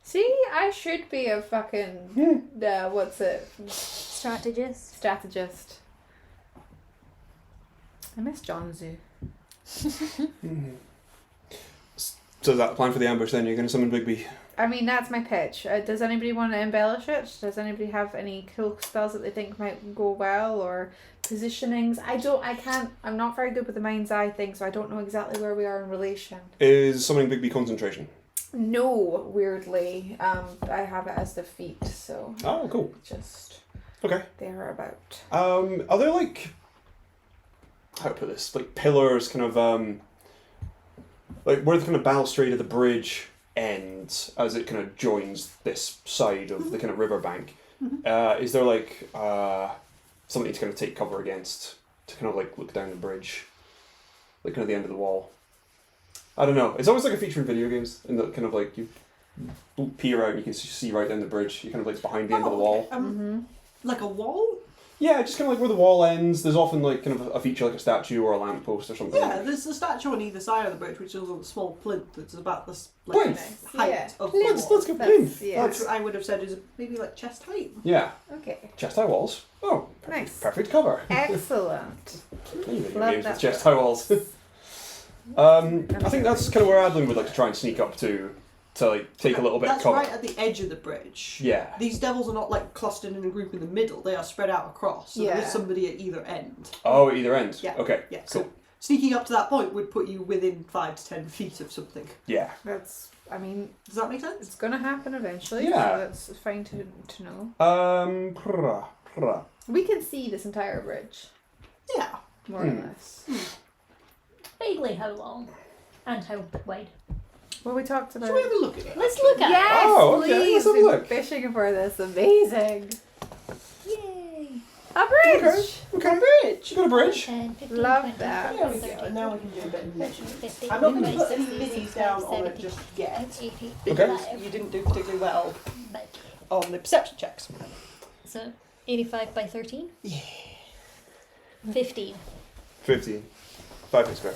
See, I should be a fucking what's it? Strategist. I miss Jonzu. So is that the plan for the ambush then? You're going to summon Big B? I mean, that's my pitch. Does anybody want to embellish it? Does anybody have any cool spells that they think might go well, or positionings? I'm not very good with the mind's eye thing, so I don't know exactly where we are in relation. Is summoning Big B concentration? No, weirdly. I have it as defeat, so... Oh, cool. Just... Okay. Thereabout. Are there like... How to put this? Like pillars kind of... like where the kind of balustrade of the bridge ends as it kind of joins this side of the kind of riverbank. Is there like something to kind of take cover against to kind of like look down the bridge? Like kind of the end of the wall? I don't know. It's always like a feature in video games, in that kind of like you peer out and you can see right down the bridge. You kind of like behind the end of the wall. Like a wall? Yeah, just kind of like where the wall ends. There's often like kind of a feature like a statue or a lamppost or something. Yeah, there's a statue on either side of the bridge, which is on a small plinth that's about the Plinth? height of the Let's wall. go plinth. Yeah. Which I would have said is maybe like chest height. Yeah, Okay. chest high walls. Oh, Nice. perfect cover. Excellent. You know, Love games that with chest high walls. I think that's kind of where Adolin would like to try and sneak up to like take a little bit of That's cover. right at the edge of the bridge. Yeah. These devils are not like clustered in a group in the middle, they are spread out across. So Yeah. there's somebody at either end. Oh, either end. Yeah. Okay. Yeah. Cool. So sneaking up to that point would put you within 5 to 10 feet of something. Yeah. Does that make sense? It's going to happen eventually, Yeah. so that's fine to know. We can see this entire bridge, Yeah. more or less. Vaguely how long and how wide. Well, we talked about... Shall we have a look at it? Let's look at Yes, Oh, okay, please! let's have a We've look. been fishing for this. Amazing. it. Yay! A bridge! Okay. Bridge! You got a bridge? 10, 15, Love 20, that. 30, There we go. 30, And now we can do a bit of 40, measuring. 50, I'm not going to 60, put any 70, minis down on it 70, just yet. 80, Okay. 85, You didn't do particularly well but- on the perception checks. So 85 by 13? Yeah. 15. 15. 5 feet square.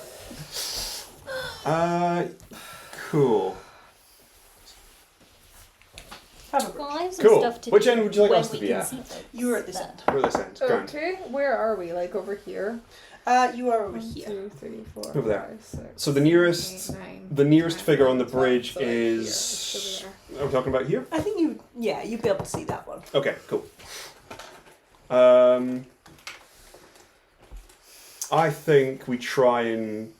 Cool. Have a Well, bridge. I have some Cool. stuff to Which do end would you like when us to we be can at? see things You were at this that- end. Where this end? Grand. Okay, where are we? Like over here? You are over 1, here. 2, 3, 4, Over there. 5, 6, So the nearest 8, 9, the nearest 10, figure on the 12, bridge so like here, is. it's over Are we talking about here? I think you'd be able to see that one. Okay, cool. I think we try and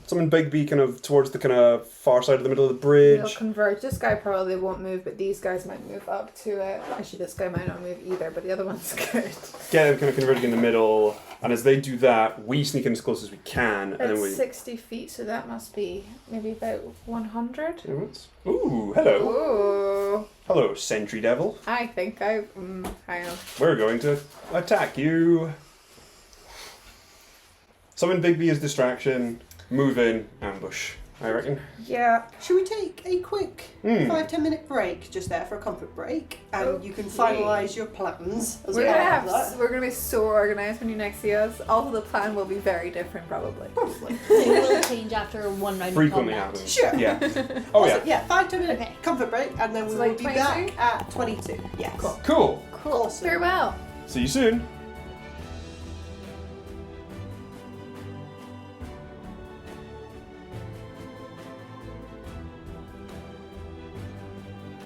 summon Big B kind of towards the kind of far side of the middle of the They'll bridge. converge. This guy probably won't move, but these guys might move up to it. Actually, this guy might not move either, but the other one's good. Get him kind of converging in the middle. And as they do that, we sneak in as close as we can, and then It's we. 60 feet, so that must be maybe about 100. Ooh, hello. Ooh. Hello, Sentry Devil. I think I know. We're going to attack you. Summon Bigby as distraction, move in, ambush. I reckon. Yeah. Should we take a quick 5-10 minute break just there for a comfort break, and you can finalise your plans as We're well. we're gonna be so organized when you next see us. Also, the plan will be very different, probably. Probably. It will change after one round Frequently of combat. happens. Sure. Yeah. Oh yeah. Yeah, 5-10 minute Okay. comfort break, and then we So will like be 22? back at 22. Yes. Cool. Cool. Awesome. Farewell. See you soon.